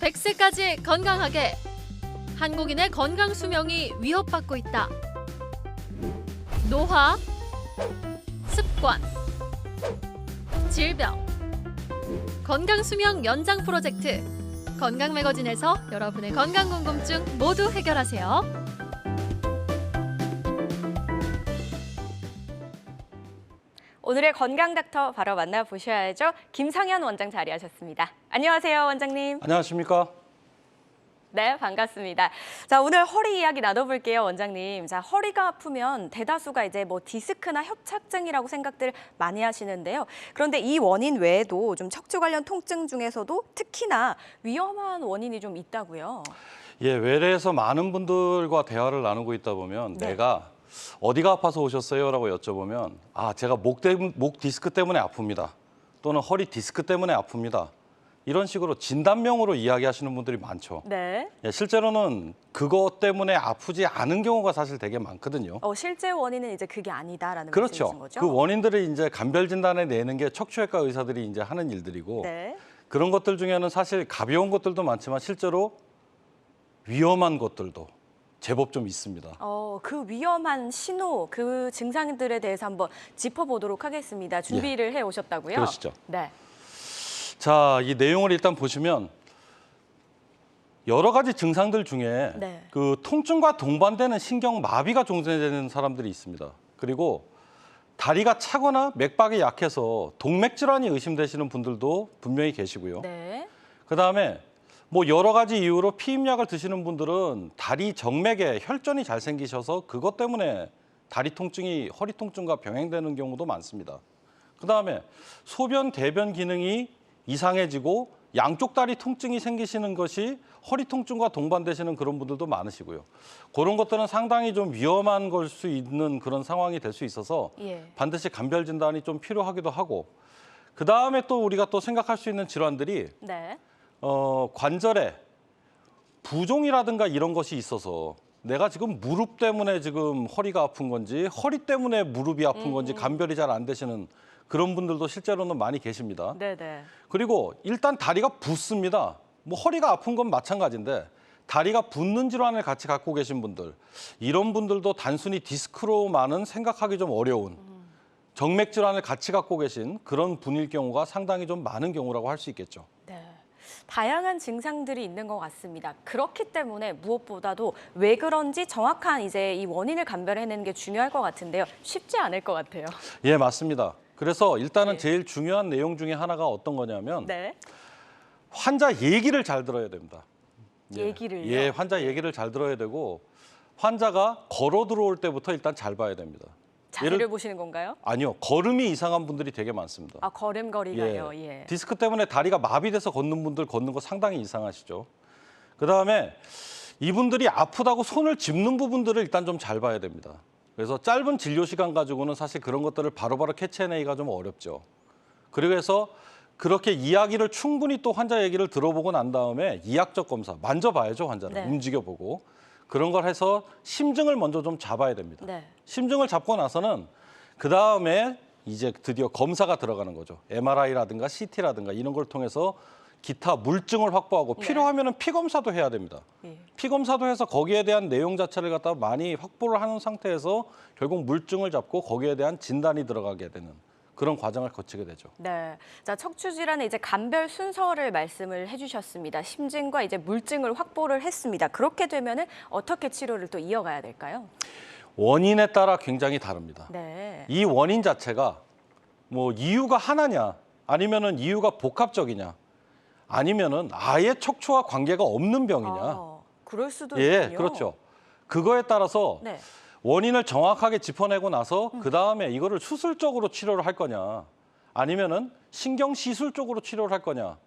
100세까지 건강하게. 한국인의 건강 수명이 위협받고 있다. 노화, 습관, 질병. 건강 수명 연장 프로젝트. 건강 매거진에서 여러분의 건강 궁금증 모두 해결하세요. 오늘의 건강 닥터 바로 만나보셔야죠. 김상현 원장 자리하셨습니다. 안녕하세요, 원장님. 안녕하십니까? 네, 반갑습니다. 자, 오늘 허리 이야기 나눠볼게요, 원장님. 자, 허리가 아프면 대다수가 이제 디스크나 협착증이라고 생각들 많이 하시는데요. 그런데 이 원인 외에도 좀 척추 관련 통증 중에서도 특히나 위험한 원인이 좀 있다고요. 예, 외래에서 많은 분들과 대화를 나누고 있다 보면 네. 내가 어디가 아파서 오셨어요? 라고 여쭤보면 제가 목 디스크 때문에 아픕니다. 또는 허리 디스크 때문에 아픕니다. 이런 식으로 진단명으로 이야기하시는 분들이 많죠. 네. 예, 실제로는 그것 때문에 아프지 않은 경우가 사실 되게 많거든요. 실제 원인은 이제 그게 아니다라는 그렇죠. 말씀이신 거죠? 그 원인들을 이제 감별 진단에 내는 게 척추외과 의사들이 이제 하는 일들이고 네. 그런 것들 중에는 사실 가벼운 것들도 많지만 실제로 위험한 것들도 제법 좀 있습니다. 그 위험한 신호, 그 증상들에 대해서 한번 짚어보도록 하겠습니다. 준비를 해 오셨다고요? 그러시죠. 네. 자, 이 내용을 일단 보시면 여러 가지 증상들 중에 네. 그 통증과 동반되는 신경 마비가 존재되는 사람들이 있습니다. 그리고 다리가 차거나 맥박이 약해서 동맥 질환이 의심되시는 분들도 분명히 계시고요. 네. 그다음에 여러 가지 이유로 피임약을 드시는 분들은 다리 정맥에 혈전이 잘 생기셔서 그것 때문에 다리 통증이 허리 통증과 병행되는 경우도 많습니다. 그다음에 소변, 대변 기능이 이상해지고 양쪽 다리 통증이 생기시는 것이 허리 통증과 동반되시는 그런 분들도 많으시고요. 그런 것들은 상당히 좀 위험한 걸 수 있는 그런 상황이 될 수 있어서 예. 반드시 감별 진단이 좀 필요하기도 하고 그다음에 또 우리가 또 생각할 수 있는 질환들이 네. 관절에 부종이라든가 이런 것이 있어서 내가 지금 무릎 때문에 지금 허리가 아픈 건지 허리 때문에 무릎이 아픈 건지 감별이 잘 안 되시는 그런 분들도 실제로는 많이 계십니다. 네네. 그리고 일단 다리가 붓습니다. 허리가 아픈 건 마찬가지인데 다리가 붓는 질환을 같이 갖고 계신 분들 이런 분들도 단순히 디스크로만은 생각하기 좀 어려운 정맥 질환을 같이 갖고 계신 그런 분일 경우가 상당히 좀 많은 경우라고 할 수 있겠죠. 네. 다양한 증상들이 있는 것 같습니다. 그렇기 때문에 무엇보다도 왜 그런지 정확한 이제 이 원인을 감별해내는 게 중요할 것 같은데요. 쉽지 않을 것 같아요. 예, 맞습니다. 그래서 일단은 네. 제일 중요한 내용 중에 하나가 어떤 거냐면 네. 환자 얘기를 잘 들어야 됩니다. 얘기를요? 예, 환자 얘기를 잘 들어야 되고 환자가 걸어 들어올 때부터 일단 잘 봐야 됩니다. 자세를 보시는 건가요? 아니요, 걸음이 이상한 분들이 되게 많습니다. 걸음걸이가요. 예. 디스크 때문에 다리가 마비돼서 걷는 분들 걷는 거 상당히 이상하시죠. 그다음에 이분들이 아프다고 손을 짚는 부분들을 일단 좀 잘 봐야 됩니다. 그래서 짧은 진료 시간 가지고는 사실 그런 것들을 바로바로 캐치해내기가 좀 어렵죠. 그래서 그렇게 이야기를 충분히 또 환자 얘기를 들어보고 난 다음에 이학적 검사, 만져봐야죠, 환자를. 네. 움직여보고. 그런 걸 해서 심증을 먼저 좀 잡아야 됩니다. 네. 심증을 잡고 나서는 그다음에 이제 드디어 검사가 들어가는 거죠. MRI라든가 CT라든가 이런 걸 통해서 기타 물증을 확보하고 네. 필요하면 피 검사도 해야 됩니다. 예. 피 검사도 해서 거기에 대한 내용 자체를 갖다 많이 확보를 하는 상태에서 결국 물증을 잡고 거기에 대한 진단이 들어가게 되는 그런 과정을 거치게 되죠. 네. 자, 척추 질환의 이제 감별 순서를 말씀을 해주셨습니다. 심증과 이제 물증을 확보를 했습니다. 그렇게 되면은 어떻게 치료를 또 이어가야 될까요? 원인에 따라 굉장히 다릅니다. 네. 이 원인 자체가 이유가 하나냐, 아니면은 이유가 복합적이냐, 아니면은 아예 척추와 관계가 없는 병이냐. 그럴 수도 예, 있군요. 그렇죠. 그거에 따라서 네. 원인을 정확하게 짚어내고 나서 그다음에 이거를 수술적으로 치료를 할 거냐, 아니면은 신경 시술 쪽으로 치료를 할 거냐,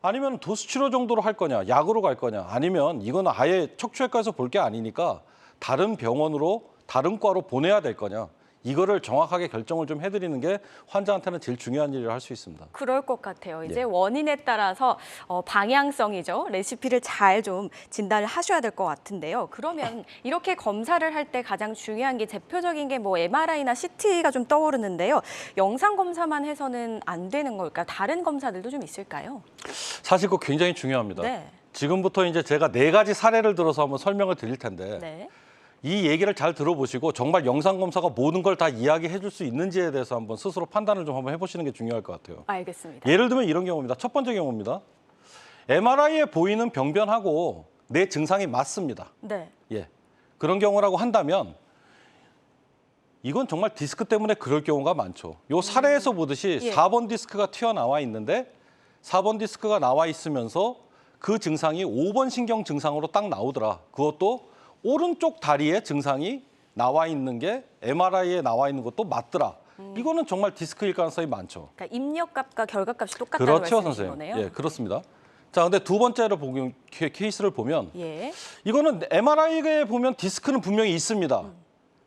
아니면 도수 치료 정도로 할 거냐, 약으로 갈 거냐, 아니면 이건 아예 척추외과에서 볼 게 아니니까 다른 병원으로 다른 과로 보내야 될 거냐. 이거를 정확하게 결정을 좀 해드리는 게 환자한테는 제일 중요한 일을 할 수 있습니다. 그럴 것 같아요. 이제 예. 원인에 따라서 방향성이죠. 레시피를 잘 좀 진단을 하셔야 될 것 같은데요. 그러면 이렇게 검사를 할 때 가장 중요한 게 대표적인 게 MRI나 CT가 좀 떠오르는데요. 영상 검사만 해서는 안 되는 걸까? 다른 검사들도 좀 있을까요? 사실 그거 굉장히 중요합니다. 네. 지금부터 이제 제가 4가지 사례를 들어서 한번 설명을 드릴 텐데 네. 이 얘기를 잘 들어보시고 정말 영상검사가 모든 걸 다 이야기해 줄 수 있는지에 대해서 한번 스스로 판단을 좀 한번 해보시는 게 중요할 것 같아요. 알겠습니다. 예를 들면 이런 경우입니다. 첫 번째 경우입니다. MRI에 보이는 병변하고 내 증상이 맞습니다. 네. 예, 그런 경우라고 한다면 이건 정말 디스크 때문에 그럴 경우가 많죠. 요 사례에서 보듯이 예. 4번 디스크가 튀어나와 있는데 4번 디스크가 나와 있으면서 그 증상이 5번 신경 증상으로 딱 나오더라. 그것도 오른쪽 다리에 증상이 나와 있는 게 MRI에 나와 있는 것도 맞더라. 이거는 정말 디스크일 가능성이 많죠. 그러니까 입력값과 결과값이 똑같다는 그렇죠, 말씀이신 선생님. 거네요. 예, 그렇습니다. 자, 근데 두 번째로 보면 케이스를 보면 예. 이거는 MRI에 보면 디스크는 분명히 있습니다.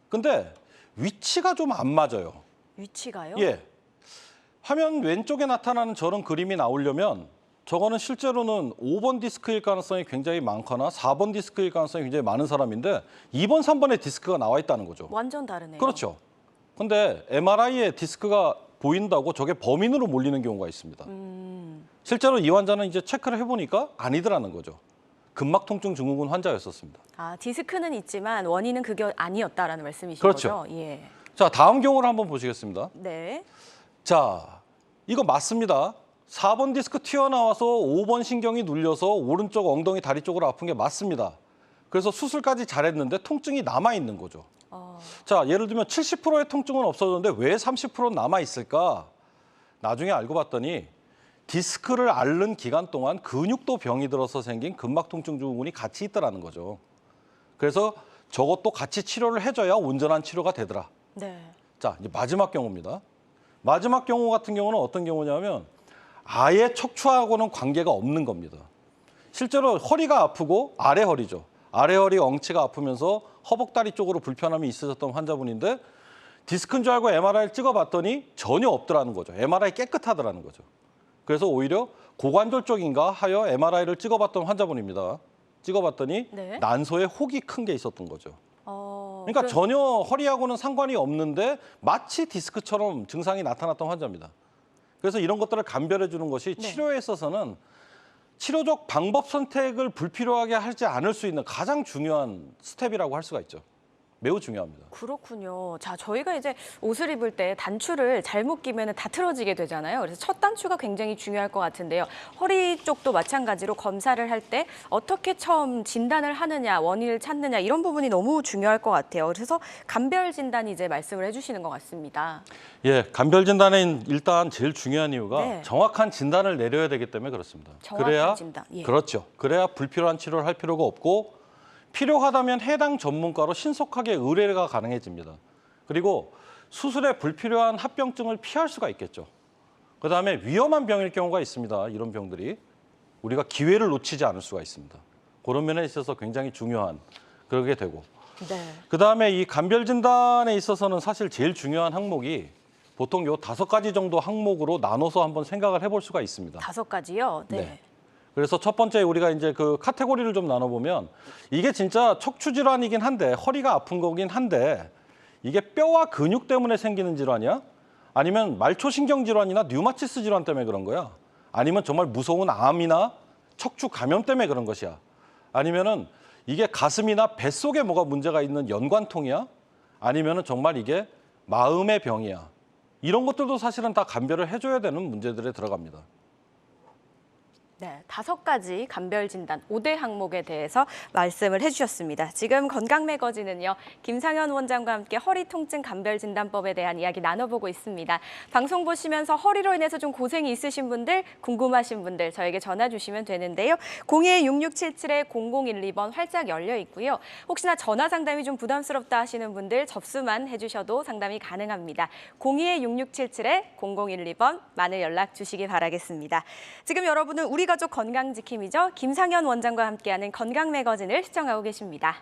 근데 위치가 좀 안 맞아요. 위치가요? 예. 화면 왼쪽에 나타나는 저런 그림이 나오려면 저거는 실제로는 5번 디스크일 가능성이 굉장히 많거나 4번 디스크일 가능성이 굉장히 많은 사람인데 2번, 3번에 디스크가 나와 있다는 거죠. 완전 다르네요. 그렇죠. 근데 MRI에 디스크가 보인다고 저게 범인으로 몰리는 경우가 있습니다. 실제로 이 환자는 이제 체크를 해보니까 아니더라는 거죠. 근막 통증 증후군 환자였었습니다. 아, 디스크는 있지만 원인은 그게 아니었다라는 말씀이신 그렇죠. 거죠? 예. 자, 다음 경우를 한번 보시겠습니다. 네. 자, 이거 맞습니다. 4번 디스크 튀어나와서 5번 신경이 눌려서 오른쪽 엉덩이 다리 쪽으로 아픈 게 맞습니다. 그래서 수술까지 잘했는데 통증이 남아있는 거죠. 자, 예를 들면 70%의 통증은 없어졌는데 왜 30%는 남아있을까? 나중에 알고 봤더니 디스크를 앓는 기간 동안 근육도 병이 들어서 생긴 근막 통증 증후군이 같이 있더라는 거죠. 그래서 저것도 같이 치료를 해줘야 온전한 치료가 되더라. 네. 자, 이제 마지막 경우입니다. 마지막 경우 같은 경우는 어떤 경우냐면 아예 척추하고는 관계가 없는 겁니다. 실제로 허리가 아프고 아래 허리죠. 아래 허리 엉치가 아프면서 허벅다리 쪽으로 불편함이 있으셨던 환자분인데 디스크인 줄 알고 MRI를 찍어봤더니 전혀 없더라는 거죠. MRI 깨끗하더라는 거죠. 그래서 오히려 고관절 쪽인가 하여 MRI를 찍어봤던 환자분입니다. 찍어봤더니 네. 난소에 혹이 큰 게 있었던 거죠. 그러니까 그럼- 전혀 허리하고는 상관이 없는데 마치 디스크처럼 증상이 나타났던 환자입니다. 그래서 이런 것들을 감별해 주는 것이 네. 치료에 있어서는 치료적 방법 선택을 불필요하게 하지 않을 수 있는 가장 중요한 스텝이라고 할 수가 있죠. 매우 중요합니다. 그렇군요. 자, 저희가 이제 옷을 입을 때 단추를 잘못 끼면 다 틀어지게 되잖아요. 그래서 첫 단추가 굉장히 중요할 것 같은데요. 허리 쪽도 마찬가지로 검사를 할 때 어떻게 처음 진단을 하느냐, 원인을 찾느냐 이런 부분이 너무 중요할 것 같아요. 그래서 간별 진단이 이제 말씀을 해주시는 것 같습니다. 예, 간별 진단에 일단 제일 중요한 이유가 네. 정확한 진단을 내려야 되기 때문에 그렇습니다. 정확한 진단, 예. 그렇죠. 그래야 불필요한 치료를 할 필요가 없고 필요하다면 해당 전문가로 신속하게 의뢰가 가능해집니다. 그리고 수술에 불필요한 합병증을 피할 수가 있겠죠. 그다음에 위험한 병일 경우가 있습니다. 이런 병들이 우리가 기회를 놓치지 않을 수가 있습니다. 그런 면에 있어서 굉장히 중요한 그러게 되고 네. 그다음에 이 간별 진단에 있어서는 사실 제일 중요한 항목이 보통 요 5가지 정도 항목으로 나눠서 한번 생각을 해볼 수가 있습니다. 5가지요? 네. 네. 그래서 첫 번째 우리가 이제 그 카테고리를 좀 나눠보면 이게 진짜 척추 질환이긴 한데 허리가 아픈 거긴 한데 이게 뼈와 근육 때문에 생기는 질환이야? 아니면 말초신경 질환이나 류마티스 질환 때문에 그런 거야? 아니면 정말 무서운 암이나 척추 감염 때문에 그런 것이야? 아니면은 이게 가슴이나 뱃속에 뭐가 문제가 있는 연관통이야? 아니면은 정말 이게 마음의 병이야? 이런 것들도 사실은 다 감별을 해줘야 되는 문제들에 들어갑니다. 네, 5가지 간별 진단 5대 항목에 대해서 말씀을 해주셨습니다. 지금 건강 매거진은요, 김상현 원장과 함께 허리 통증 간별 진단법에 대한 이야기 나눠보고 있습니다. 방송 보시면서 허리로 인해서 좀 고생이 있으신 분들, 궁금하신 분들 저에게 전화 주시면 되는데요. 02-6677-0012번 활짝 열려 있고요. 혹시나 전화 상담이 좀 부담스럽다 하시는 분들 접수만 해주셔도 상담이 가능합니다. 02-6677-0012번 많은 연락 주시기 바라겠습니다. 지금 여러분은 우리 가족 건강지킴이죠. 김상현 원장과 함께하는 건강 매거진을 시청하고 계십니다.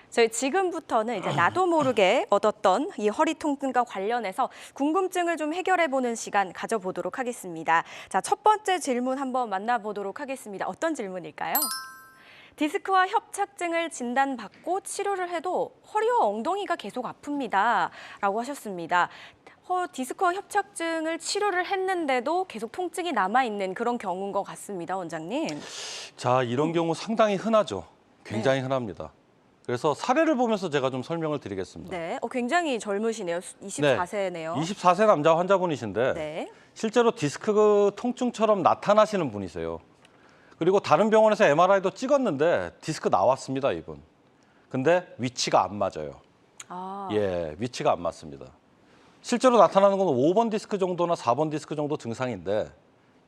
저희 지금부터는 이제 나도 모르게 얻었던 이 허리 통증과 관련해서 궁금증을 좀 해결해보는 시간 가져보도록 하겠습니다. 자, 첫 번째 질문 한번 만나보도록 하겠습니다. 어떤 질문일까요? 디스크와 협착증을 진단받고 치료를 해도 허리와 엉덩이가 계속 아픕니다라고 하셨습니다. 디스크와 협착증을 치료를 했는데도 계속 통증이 남아있는 그런 경우인 것 같습니다, 원장님. 자, 이런 경우 상당히 흔하죠. 굉장히 흔합니다. 그래서 사례를 보면서 제가 좀 설명을 드리겠습니다. 네, 굉장히 젊으시네요. 24세네요. 24세 남자 환자분이신데 네. 실제로 디스크 통증처럼 나타나시는 분이세요. 그리고 다른 병원에서 MRI도 찍었는데 디스크 나왔습니다, 이분. 근데 위치가 안 맞아요. 아, 예, 위치가 안 맞습니다. 실제로 나타나는 건 5번 디스크 정도나 4번 디스크 정도 증상인데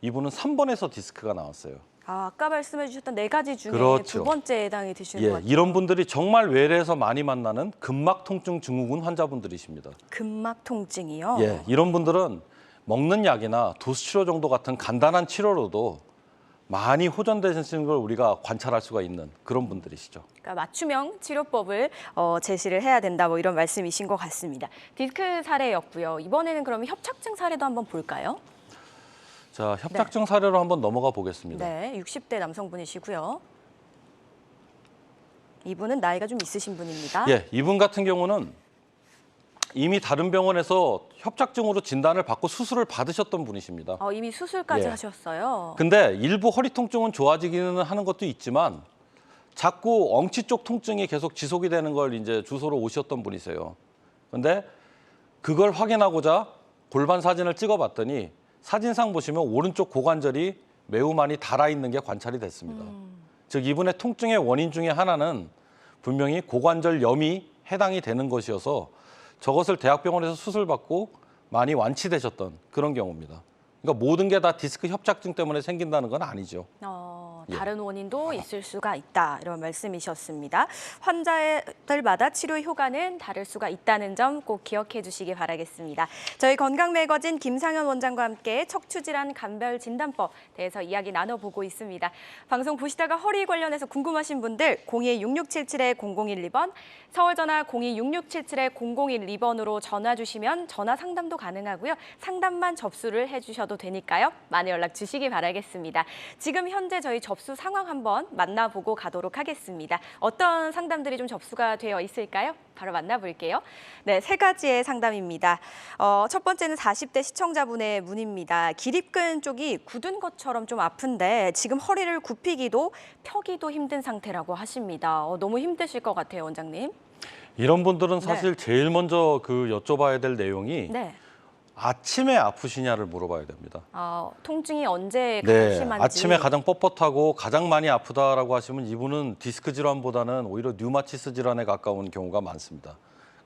이분은 3번에서 디스크가 나왔어요. 아까 말씀해 주셨던 4가지 중에 그렇죠. 두 번째에 해당이 되시는 것 예, 같아요. 이런 분들이 정말 외래에서 많이 만나는 근막 통증 증후군 환자분들이십니다. 근막 통증이요? 예, 이런 분들은 먹는 약이나 도수치료 정도 같은 간단한 치료로도 많이 호전되시는 걸 우리가 관찰할 수가 있는 그런 분들이시죠. 그러니까 맞춤형 치료법을 제시를 해야 된다, 뭐 이런 말씀이신 것 같습니다. 디스크 사례였고요. 이번에는 그러면 협착증 사례도 한번 볼까요? 자, 협착증 사례로 한번 넘어가 보겠습니다. 네, 60대 남성분이시고요. 이분은 나이가 좀 있으신 분입니다. 예, 이분 같은 경우는 이미 다른 병원에서 협착증으로 진단을 받고 수술을 받으셨던 분이십니다. 이미 수술까지 예. 하셨어요. 근데 일부 허리 통증은 좋아지기는 하는 것도 있지만 자꾸 엉치 쪽 통증이 계속 지속이 되는 걸 이제 주소로 오셨던 분이세요. 근데 그걸 확인하고자 골반 사진을 찍어봤더니 사진상 보시면 오른쪽 고관절이 매우 많이 닳아 있는 게 관찰이 됐습니다. 즉 이분의 통증의 원인 중에 하나는 분명히 고관절염이 해당이 되는 것이어서 저것을 대학병원에서 수술받고 많이 완치되셨던 그런 경우입니다. 그러니까 모든 게 다 디스크 협착증 때문에 생긴다는 건 아니죠. 다른 원인도 있을 수가 있다, 이런 말씀이셨습니다. 환자들마다 치료 효과는 다를 수가 있다는 점 꼭 기억해 주시기 바라겠습니다. 저희 건강 매거진 김상현 원장과 함께 척추질환 감별 진단법 대해서 이야기 나눠보고 있습니다. 방송 보시다가 허리 관련해서 궁금하신 분들 02-6677-0012번, 서울전화 02-6677-0012번으로 전화 주시면 전화 상담도 가능하고요. 상담만 접수를 해주셔도 되니까요. 많은 연락 주시기 바라겠습니다. 지금 현재 저희 접수 상황 한번 만나보고 가도록 하겠습니다. 어떤 상담들이 좀 접수가 되어 있을까요? 바로 만나볼게요. 네, 3가지의 상담입니다. 첫 번째는 40대 시청자분의 문의입니다. 기립근 쪽이 굳은 것처럼 좀 아픈데 지금 허리를 굽히기도 펴기도 힘든 상태라고 하십니다. 너무 힘드실 것 같아요, 원장님. 이런 분들은 사실 제일 먼저 여쭤봐야 될 내용이 네. 아침에 아프시냐를 물어봐야 됩니다. 통증이 언제 가장 심한지. 아침에 가장 뻣뻣하고 가장 많이 아프다라고 하시면 이분은 디스크 질환보다는 오히려 류마티스 질환에 가까운 경우가 많습니다.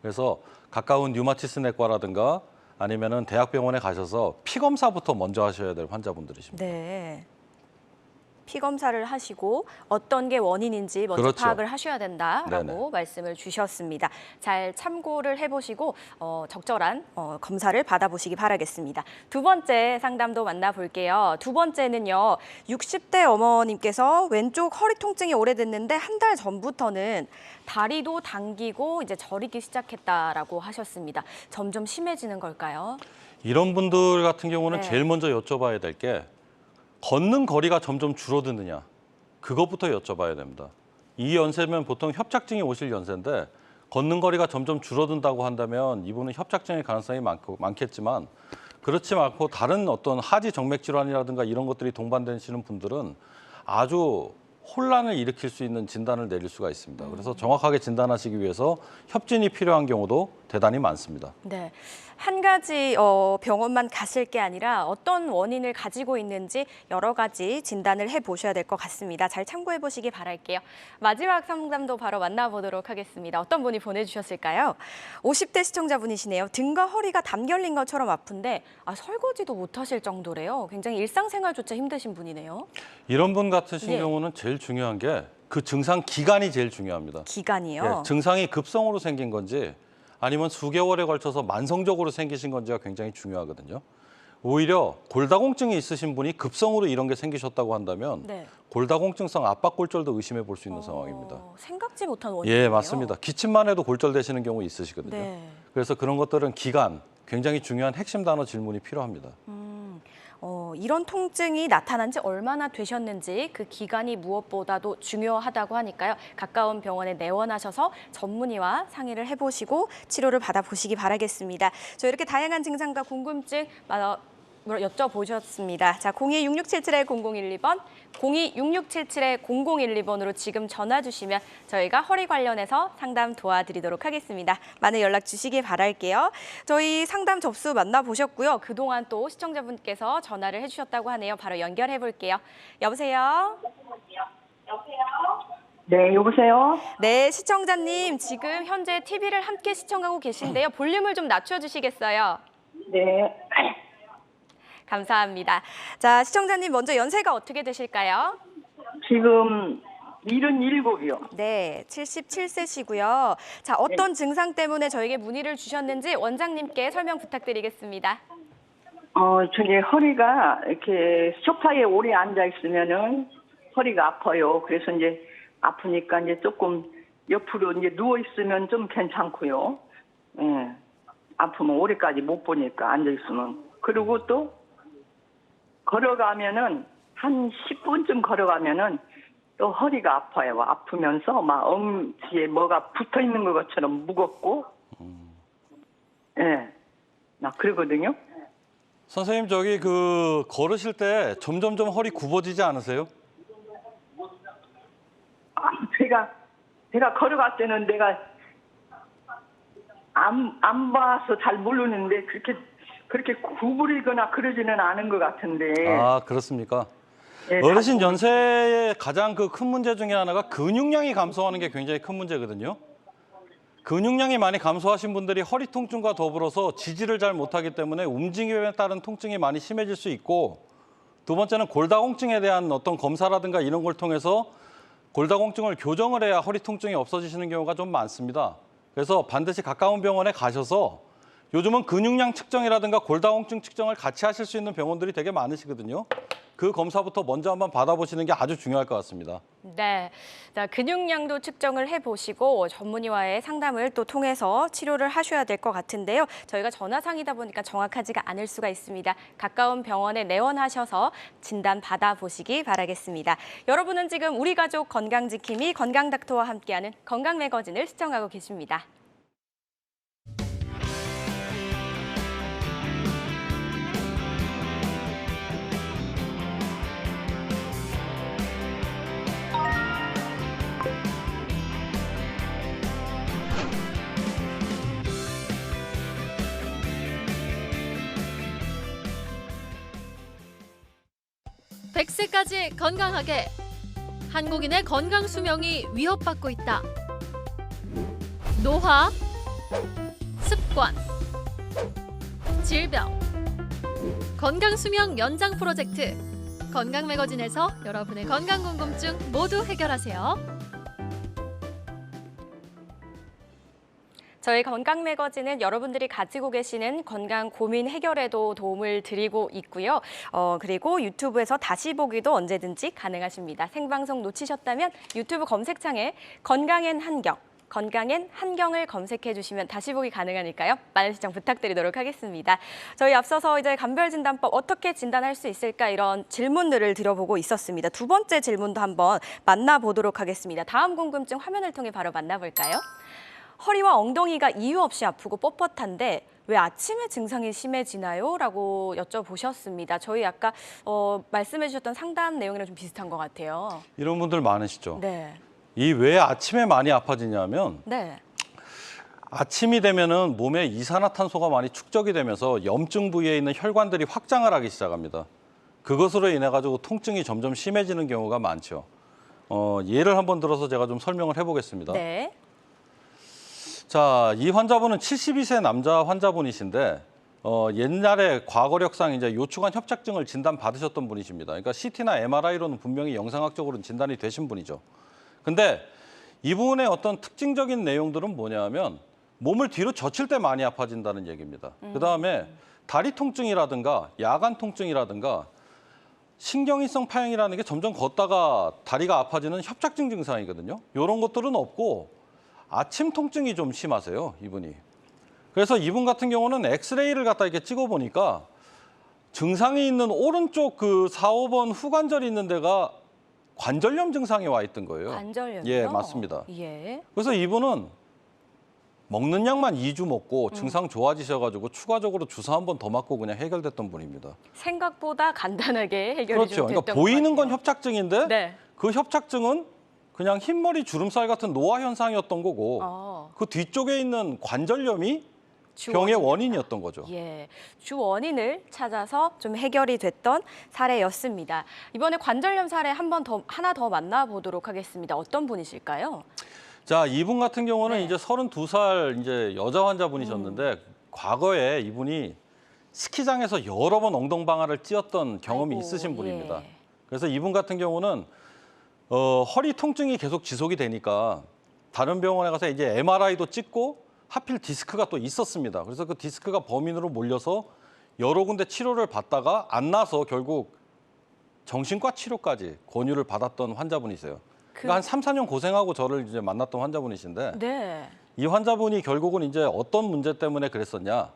그래서 가까운 류마티스 내과라든가 아니면은 대학병원에 가셔서 피 검사부터 먼저 하셔야 될 환자분들이십니다. 네. 피 검사를 하시고 어떤 게 원인인지 먼저 그렇죠. 파악을 하셔야 된다라고 네네. 말씀을 주셨습니다. 잘 참고를 해보시고 적절한 검사를 받아보시기 바라겠습니다. 두 번째 상담도 만나볼게요. 두 번째는요. 60대 어머님께서 왼쪽 허리 통증이 오래됐는데 한 달 전부터는 다리도 당기고 이제 저리기 시작했다라고 하셨습니다. 점점 심해지는 걸까요? 이런 분들 같은 경우는 네. 제일 먼저 여쭤봐야 될 게 걷는 거리가 점점 줄어드느냐, 그것부터 여쭤봐야 됩니다. 이 연세면 보통 협착증이 오실 연세인데 걷는 거리가 점점 줄어든다고 한다면 이분은 협착증의 가능성이 많겠지만 그렇지 않고 다른 어떤 하지 정맥 질환이라든가 이런 것들이 동반되시는 분들은 아주 혼란을 일으킬 수 있는 진단을 내릴 수가 있습니다. 그래서 정확하게 진단하시기 위해서 협진이 필요한 경우도 대단히 많습니다. 네. 한 가지 병원만 가실 게 아니라 어떤 원인을 가지고 있는지 여러 가지 진단을 해보셔야 될 것 같습니다. 잘 참고해 보시기 바랄게요. 마지막 상담도 바로 만나보도록 하겠습니다. 어떤 분이 보내주셨을까요? 50대 시청자분이시네요. 등과 허리가 담결린 것처럼 아픈데 설거지도 못하실 정도래요. 굉장히 일상생활조차 힘드신 분이네요. 이런 분 같으신 예. 경우는 제일 중요한 게 그 증상 기간이 제일 중요합니다. 기간이요? 예, 증상이 급성으로 생긴 건지 아니면 수개월에 걸쳐서 만성적으로 생기신 건지가 굉장히 중요하거든요. 오히려 골다공증이 있으신 분이 급성으로 이런 게 생기셨다고 한다면 네. 골다공증성 압박골절도 의심해 볼 수 있는 상황입니다. 생각지 못한 원인이에요. 예, 맞습니다. 기침만 해도 골절되시는 경우 있으시거든요. 네. 그래서 그런 것들은 기간, 굉장히 중요한 핵심 단어 질문이 필요합니다. 이런 통증이 나타난 지 얼마나 되셨는지 그 기간이 무엇보다도 중요하다고 하니까요. 가까운 병원에 내원하셔서 전문의와 상의를 해보시고 치료를 받아보시기 바라겠습니다. 저 이렇게 다양한 증상과 궁금증 여쭤보셨습니다. 자, 026677-0012번, 026677-0012번으로 지금 전화 주시면 저희가 허리 관련해서 상담 도와드리도록 하겠습니다. 많은 연락 주시기 바랄게요. 저희 상담 접수 만나보셨고요. 그동안 또 시청자분께서 전화를 해주셨다고 하네요. 바로 연결해 볼게요. 여보세요? 네, 여보세요? 네, 시청자님 지금 현재 TV를 함께 시청하고 계신데요. 볼륨을 좀 낮춰주시겠어요? 네. 감사합니다. 자, 시청자님 먼저 연세가 어떻게 되실까요? 지금 77이요. 네, 77세시고요. 자, 어떤 증상 때문에 저에게 문의를 주셨는지 원장님께 설명 부탁드리겠습니다. 저기 허리가 이렇게 소파에 오래 앉아 있으면은 허리가 아파요. 그래서 이제 아프니까 이제 조금 옆으로 이제 누워 있으면 좀 괜찮고요. 예. 아프면 오래까지 못 보니까 앉아 있으면. 그리고 또 걸어가면은 한 10분쯤 걸어가면은 또 허리가 아파요. 아프면서 막 엄지에 뭐가 붙어 있는 것처럼 무겁고, 예, 나 그러거든요. 선생님 저기 그 걸으실 때 점점점 허리 굽어지지 않으세요? 제가 걸어갈 때는 내가 안 봐서 잘 모르는데 그렇게 구부리거나 그러지는 않은 것 같은데. 아, 그렇습니까? 예, 어르신 연세의 가장 그 큰 문제 중에 하나가 근육량이 감소하는 게 굉장히 큰 문제거든요. 근육량이 많이 감소하신 분들이 허리 통증과 더불어서 지지를 잘 못하기 때문에 움직임에 따른 통증이 많이 심해질 수 있고, 두 번째는 골다공증에 대한 어떤 검사라든가 이런 걸 통해서 골다공증을 교정을 해야 허리 통증이 없어지시는 경우가 좀 많습니다. 그래서 반드시 가까운 병원에 가셔서 요즘은 근육량 측정이라든가 골다공증 측정을 같이 하실 수 있는 병원들이 되게 많으시거든요. 그 검사부터 먼저 한번 받아보시는 게 아주 중요할 것 같습니다. 네, 자, 근육량도 측정을 해보시고 전문의와의 상담을 또 통해서 치료를 하셔야 될 것 같은데요. 저희가 전화 상이다 보니까 정확하지가 않을 수가 있습니다. 가까운 병원에 내원하셔서 진단 받아보시기 바라겠습니다. 여러분은 지금 우리 가족 건강지킴이 건강닥터와 함께하는 건강매거진을 시청하고 계십니다. 백 100세까지 건강하게 한국인의 건강 수명이 위협받고 있다. 노화, 습관, 질병, 건강 수명 연장 프로젝트 건강 매거진에서 여러분의 건강 궁금증 모두 해결하세요. 저희 건강 매거진은 여러분들이 가지고 계시는 건강 고민 해결에도 도움을 드리고 있고요. 그리고 유튜브에서 다시 보기도 언제든지 가능하십니다. 생방송 놓치셨다면 유튜브 검색창에 건강엔 한경, 건강엔 한경을 검색해 주시면 다시 보기 가능하니까요. 많은 시청 부탁드리도록 하겠습니다. 저희 앞서서 이제 간별진단법 어떻게 진단할 수 있을까 이런 질문들을 드려보고 있었습니다. 두 번째 질문도 한번 만나보도록 하겠습니다. 다음 궁금증 화면을 통해 바로 만나볼까요? 허리와 엉덩이가 이유 없이 아프고 뻣뻣한데 왜 아침에 증상이 심해지나요? 라고 여쭤보셨습니다. 저희 아까 말씀해 주셨던 상담 내용이랑 좀 비슷한 것 같아요. 이런 분들 많으시죠? 네. 이 왜 아침에 많이 아파지냐면 네. 아침이 되면은 몸에 이산화탄소가 많이 축적이 되면서 염증 부위에 있는 혈관들이 확장을 하기 시작합니다. 그것으로 인해 가지고 통증이 점점 심해지는 경우가 많죠. 예를 한번 들어서 제가 좀 설명을 해보겠습니다. 네. 자, 이 환자분은 72세 남자 환자분이신데 옛날에 과거력상 이제 요추관 협착증을 진단 받으셨던 분이십니다. 그러니까 CT나 MRI로는 분명히 영상학적으로는 진단이 되신 분이죠. 근데 이분의 어떤 특징적인 내용들은 뭐냐면 몸을 뒤로 젖힐 때 많이 아파진다는 얘기입니다. 그다음에 다리 통증이라든가 야간 통증이라든가 신경이성 파형이라는 게 점점 걷다가 다리가 아파지는 협착증 증상이거든요. 이런 것들은 없고 아침 통증이 좀 심하세요, 이분이. 그래서 이분 같은 경우는 엑스레이를 갖다 이렇게 찍어보니까 증상이 있는 오른쪽 그 4, 5번 후관절이 있는 데가 관절염 증상이 와 있던 거예요. 관절염이요? 예, 맞습니다. 예. 그래서 이분은 먹는 약만 2주 먹고 증상 좋아지셔가지고 추가적으로 주사 한 번 더 맞고 그냥 해결됐던 분입니다. 생각보다 간단하게 해결이 그렇죠. 좀 됐던 그러니까 보이는 것 건 같아요. 협착증인데 네. 그 협착증은 그냥 흰머리 주름살 같은 노화 현상이었던 거고 그 뒤쪽에 있는 관절염이 병의 원인이었던 거죠. 예, 주 원인을 찾아서 좀 해결이 됐던 사례였습니다. 이번에 관절염 사례 하나 더 만나보도록 하겠습니다. 어떤 분이실까요? 자, 이분 같은 경우는 네. 이제 32살 이제 여자 환자분이셨는데 과거에 이분이 스키장에서 여러 번 엉덩방아를 찧었던 경험이 아이고, 있으신 분입니다. 예. 그래서 이분 같은 경우는 허리 통증이 계속 지속이 되니까 다른 병원에 가서 이제 MRI도 찍고 하필 디스크가 또 있었습니다. 그래서 그 디스크가 범인으로 몰려서 여러 군데 치료를 받다가 안 나서 결국 정신과 치료까지 권유를 받았던 환자분이세요. 그러니까 한 3, 4년 고생하고 저를 이제 만났던 환자분이신데 네. 이 환자분이 결국은 이제 어떤 문제 때문에 그랬었냐.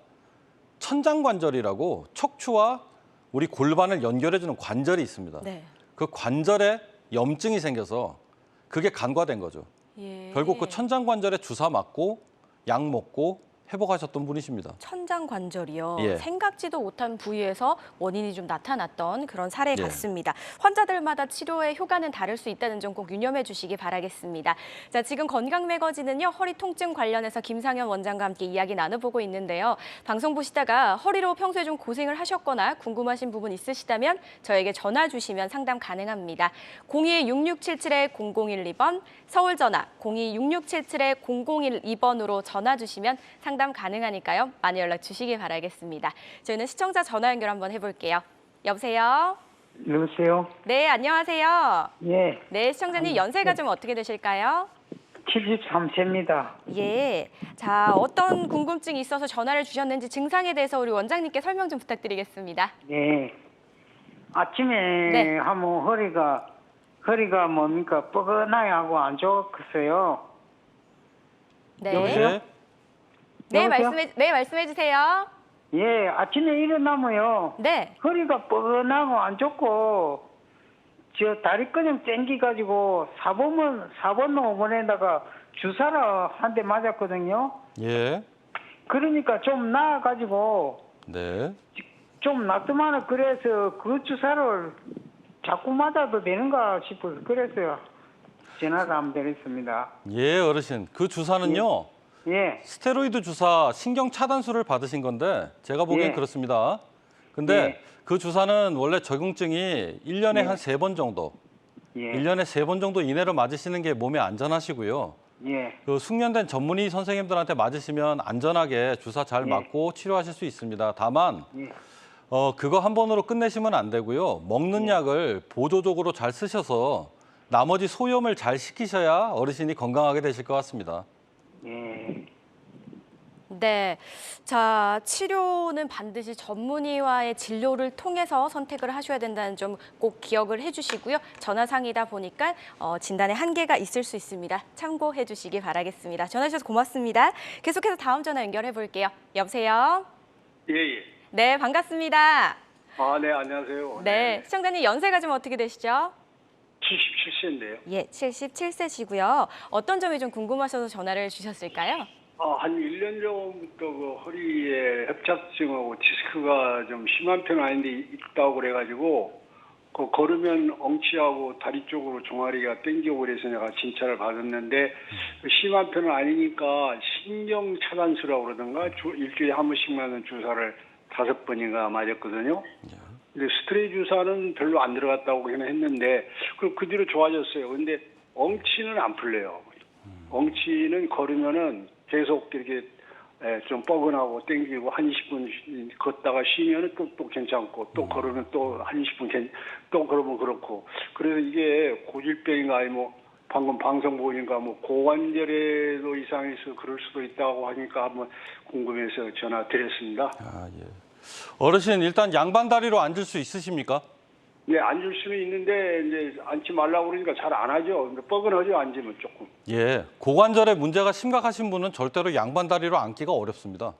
천장관절이라고 척추와 우리 골반을 연결해주는 관절이 있습니다. 네. 그 관절에 염증이 생겨서 그게 간과된 거죠. 예. 결국 그 천장관절에 주사 맞고 약 먹고 회복하셨던 분이십니다. 천장 관절이요. 예. 생각지도 못한 부위에서 원인이 좀 나타났던 그런 사례 예. 같습니다. 환자들마다 치료의 효과는 다를 수 있다는 점 꼭 유념해 주시기 바라겠습니다. 자, 지금 건강 매거진은요. 허리 통증 관련해서 김상현 원장과 함께 이야기 나눠보고 있는데요. 방송 보시다가 허리로 평소에 좀 고생을 하셨거나 궁금하신 부분 있으시다면 저에게 전화 주시면 상담 가능합니다. 02-6677-0012번 서울 전화 02-6677-0012번으로 전화 주시면 상담 가능하니까요. 많이 연락 주시기 바라겠습니다. 저희는 시청자 전화 연결 한번 해볼게요. 여보세요? 여보세요? 네, 안녕하세요. 예, 네, 시청자님 연세가 좀 어떻게 되실까요? 73세입니다. 예. 자, 어떤 궁금증이 있어서 전화를 주셨는지 증상에 대해서 우리 원장님께 설명 좀 부탁드리겠습니다. 예. 아침에 네. 하면 허리가 뭡니까? 뻐근하게 하고 안 좋겠어요. 네. 여보세요? 네, 여보세요? 말씀해 주세요. 예, 아침에 일어나면요. 네. 허리가 뻐근하고 안 좋고, 저 다리 그냥 땡기가지고 4번, 5번에다가 주사를 한 대 맞았거든요. 예. 그러니까 좀 나아가지고, 네. 좀 낫더만 그래서 그 주사를 자꾸 맞아도 되는가 싶어서 그래서 전화가 한번 드렸습니다. 예, 어르신. 그 주사는요. 예, 스테로이드 주사 신경 차단술을 받으신 건데 제가 보기엔 예. 그렇습니다. 근데 예. 그 주사는 원래 적용증이 1년에 예. 한 3번 정도, 예, 1년에 3번 정도 이내로 맞으시는 게 몸에 안전하시고요. 예, 그 숙련된 전문의 선생님들한테 맞으시면 안전하게 주사 잘 예. 맞고 치료하실 수 있습니다. 다만 예. 그거 한 번으로 끝내시면 안 되고요. 먹는 약을 보조적으로 잘 쓰셔서 나머지 소염을 잘 시키셔야 어르신이 건강하게 되실 것 같습니다. 예. 네. 자, 치료는 반드시 전문의와의 진료를 통해서 선택을 하셔야 된다는 점 꼭 기억을 해주시고요. 전화 상이다 보니까 진단에 한계가 있을 수 있습니다. 참고해 주시기 바라겠습니다. 전화 주셔서 고맙습니다. 계속해서 다음 전화 연결해 볼게요. 여보세요? 예, 예. 네, 반갑습니다. 아, 네, 안녕하세요. 네, 시청자님 연세가 좀 어떻게 되시죠? 77세인데요. 예, 77세시고요. 어떤 점이 좀 궁금하셔서 전화를 주셨을까요? 한 1년 전부터 그 허리에 협착증하고 디스크가 좀 심한 편은 아닌데 있다고 그래가지고 그 걸으면 엉치하고 다리 쪽으로 종아리가 땡기고 그래서 내가 진찰을 받았는데 그 심한 편은 아니니까 신경 차단수라고 그러던가 일주일에 한 번씩 맞는 주사를 5번인가 맞았거든요. 근데 스트레이 주사는 별로 안 들어갔다고 그냥 했는데 그 뒤로 좋아졌어요. 근데 엉치는 안 풀려요. 엉치는 걸으면은 계속 이렇게 좀 뻐근하고 땡기고 한 20분 걷다가 쉬면은 또 괜찮고 또 걸으면 또 한 20분 또 걸으면 그렇고 그래서 이게 고질병인가 아니면 뭐 방금 방송 보니까 뭐 고관절에도 이상이 있어 그럴 수도 있다고 하니까 한번 궁금해서 전화 드렸습니다. 아, 예. 어르신 일단 양반 다리로 앉을 수 있으십니까? 네, 앉을 수는 있는데 이제 앉지 말라고 그러니까 잘 안 하죠. 근데 뻐근하죠, 앉으면 조금. 예. 고관절에 문제가 심각하신 분은 절대로 양반 다리로 앉기가 어렵습니다.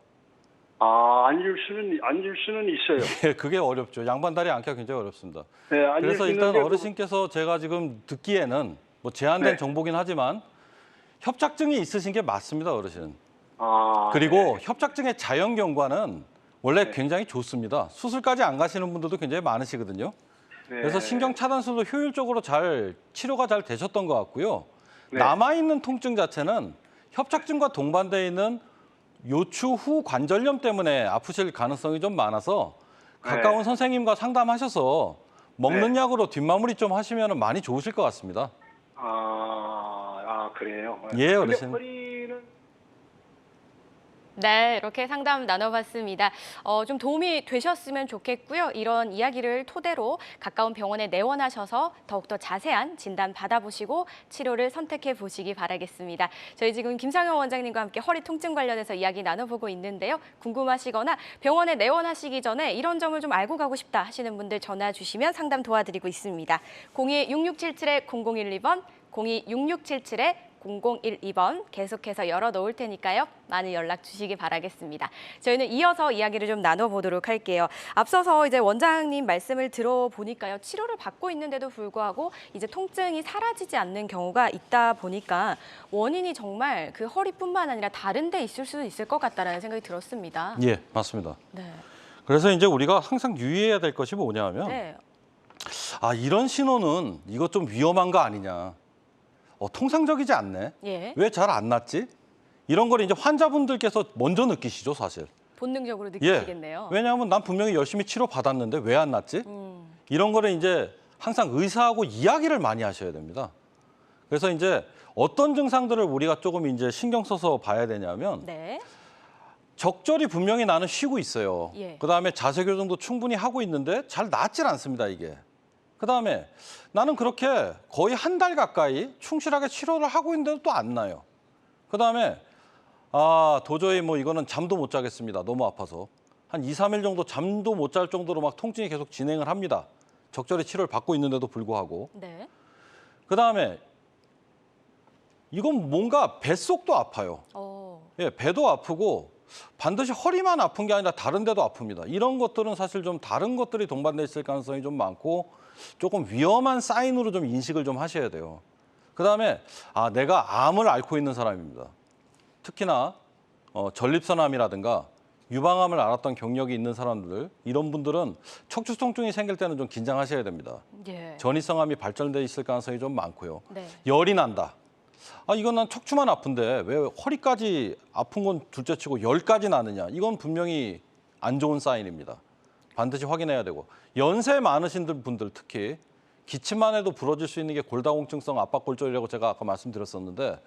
앉을 수는 있어요. 예, 그게 어렵죠. 양반 다리 앉기가 굉장히 어렵습니다. 네, 앉을 그래서 수 일단 있는데 어르신께서 제가 지금 듣기에는 뭐 제한된 네. 정보긴 하지만 협착증이 있으신 게 맞습니다, 어르신. 네. 그리고 협착증의 자연 경과는 원래 굉장히 좋습니다. 수술까지 안 가시는 분들도 굉장히 많으시거든요. 네. 그래서 신경 차단술도 효율적으로 치료가 잘 되셨던 것 같고요. 네. 남아있는 통증 자체는 협착증과 동반되어 있는 요추 후 관절염 때문에 아프실 가능성이 좀 많아서 가까운 네. 선생님과 상담하셔서 먹는 네. 약으로 뒷마무리 좀 하시면 많이 좋으실 것 같습니다. 그래요. 예, 근데 어르신. 허리는 네, 이렇게 상담 나눠봤습니다. 좀 도움이 되셨으면 좋겠고요. 이런 이야기를 토대로 가까운 병원에 내원하셔서 더욱더 자세한 진단 받아보시고 치료를 선택해 보시기 바라겠습니다. 저희 지금 김상현 원장님과 함께 허리 통증 관련해서 이야기 나눠보고 있는데요. 궁금하시거나 병원에 내원하시기 전에 이런 점을 좀 알고 가고 싶다 하시는 분들 전화 주시면 상담 도와드리고 있습니다. 02-6677-0012번, 02-6677-0012번 계속해서 열어놓을 테니까요. 많은 연락 주시기 바라겠습니다. 저희는 이어서 이야기를 좀 나눠보도록 할게요. 앞서서 이제 원장님 말씀을 들어보니까요. 치료를 받고 있는데도 불구하고 이제 통증이 사라지지 않는 경우가 있다 보니까 원인이 정말 그 허리뿐만 아니라 다른 데 있을 수도 있을 것 같다는 생각이 들었습니다. 예, 맞습니다. 네. 그래서 이제 우리가 항상 유의해야 될 것이 뭐냐 하면 네. 이런 신호는 이거 좀 위험한 거 아니냐. 통상적이지 않네. 예. 왜 잘 안 낫지? 이런 걸 이제 환자분들께서 먼저 느끼시죠, 사실. 본능적으로 예. 느끼시겠네요. 왜냐하면 난 분명히 열심히 치료 받았는데 왜 안 낫지? 음. 이런 거를 이제 항상 의사하고 이야기를 많이 하셔야 됩니다. 그래서 이제 어떤 증상들을 우리가 조금 이제 신경 써서 봐야 되냐면 네. 적절히 분명히 나는 쉬고 있어요. 예. 그다음에 자세 교정도 충분히 하고 있는데 잘 낫질 않습니다, 이게. 그다음에 나는 그렇게 거의 한 달 가까이 충실하게 치료를 하고 있는데도 또 안 나요. 그다음에 도저히 뭐 이거는 잠도 못 자겠습니다. 너무 아파서. 한 2, 3일 정도 잠도 못 잘 정도로 막 통증이 계속 진행을 합니다. 적절히 치료를 받고 있는데도 불구하고. 네. 그다음에 이건 뭔가 뱃속도 아파요. 예, 배도 아프고 반드시 허리만 아픈 게 아니라 다른 데도 아픕니다. 이런 것들은 사실 좀 다른 것들이 동반돼 있을 가능성이 좀 많고 조금 위험한 사인으로 좀 인식을 좀 하셔야 돼요. 그다음에 내가 암을 앓고 있는 사람입니다. 특히나 전립선암이라든가 유방암을 앓았던 경력이 있는 사람들, 이런 분들은 척추 통증이 생길 때는 좀 긴장하셔야 됩니다. 예. 전이성암이 발전돼 있을 가능성이 좀 많고요. 네. 열이 난다. 이건 난 척추만 아픈데 왜 허리까지 아픈 건 둘째치고 열까지 나느냐. 이건 분명히 안 좋은 사인입니다. 반드시 확인해야 되고. 연세 많으신 분들 특히 기침만 해도 부러질 수 있는 게 골다공증성 압박골절이라고 제가 아까 말씀드렸었는데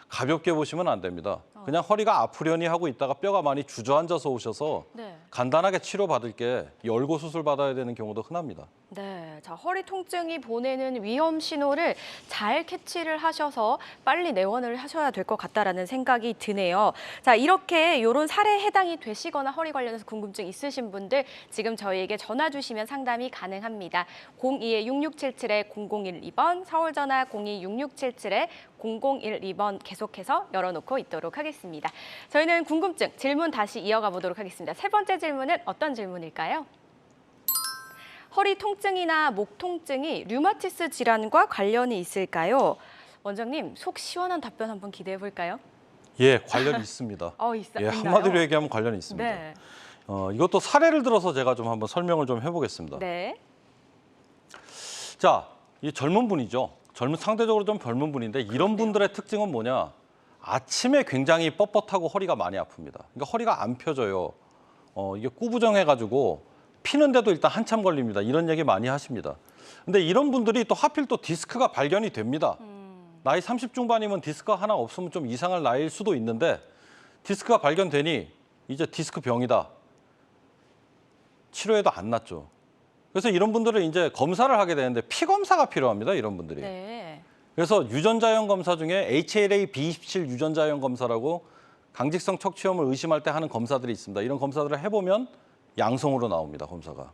가볍게 보시면 안 됩니다. 그냥 허리가 아프려니 하고 있다가 뼈가 많이 주저앉아서 오셔서 네. 간단하게 치료받을 게 열고 수술 받아야 되는 경우도 흔합니다. 네, 자, 허리 통증이 보내는 위험 신호를 잘 캐치를 하셔서 빨리 내원을 하셔야 될 것 같다라는 생각이 드네요. 자, 이렇게 이런 사례에 해당이 되시거나 허리 관련해서 궁금증 있으신 분들 지금 저희에게 전화 주시면 상담이 가능합니다. 02-6677-0012번, 서울 전화 02-6677-0012번 계속해서 열어놓고 있도록 하겠습니다. 저희는 궁금증, 질문 다시 이어가 보도록 하겠습니다. 세 번째 질문은 어떤 질문일까요? 허리 통증이나 목 통증이 류마티스 질환과 관련이 있을까요? 원장님, 속 시원한 답변 한번 기대해 볼까요? 예, 관련이 있습니다. 있나요? 한마디로 얘기하면 관련이 있습니다. 네. 이것도 사례를 들어서 제가 좀 한번 설명을 좀 해보겠습니다. 네. 자, 이 젊은 분이죠. 상대적으로 좀 젊은 분인데 이런 분들의 특징은 뭐냐? 아침에 굉장히 뻣뻣하고 허리가 많이 아픕니다. 그러니까 허리가 안 펴져요. 이게 구부정해가지고 피는데도 일단 한참 걸립니다. 이런 얘기 많이 하십니다. 근데 이런 분들이 또 하필 또 디스크가 발견이 됩니다. 나이 30 중반이면 디스크가 하나 없으면 좀 이상할 나이일 수도 있는데 디스크가 발견되니 이제 디스크 병이다. 치료해도 안 낫죠. 그래서 이런 분들은 이제 검사를 하게 되는데 피 검사가 필요합니다. 이런 분들이. 네. 그래서 유전자형 검사 중에 HLA-B27 유전자형 검사라고 강직성 척추염을 의심할 때 하는 검사들이 있습니다. 이런 검사들을 해보면 양성으로 나옵니다, 검사가.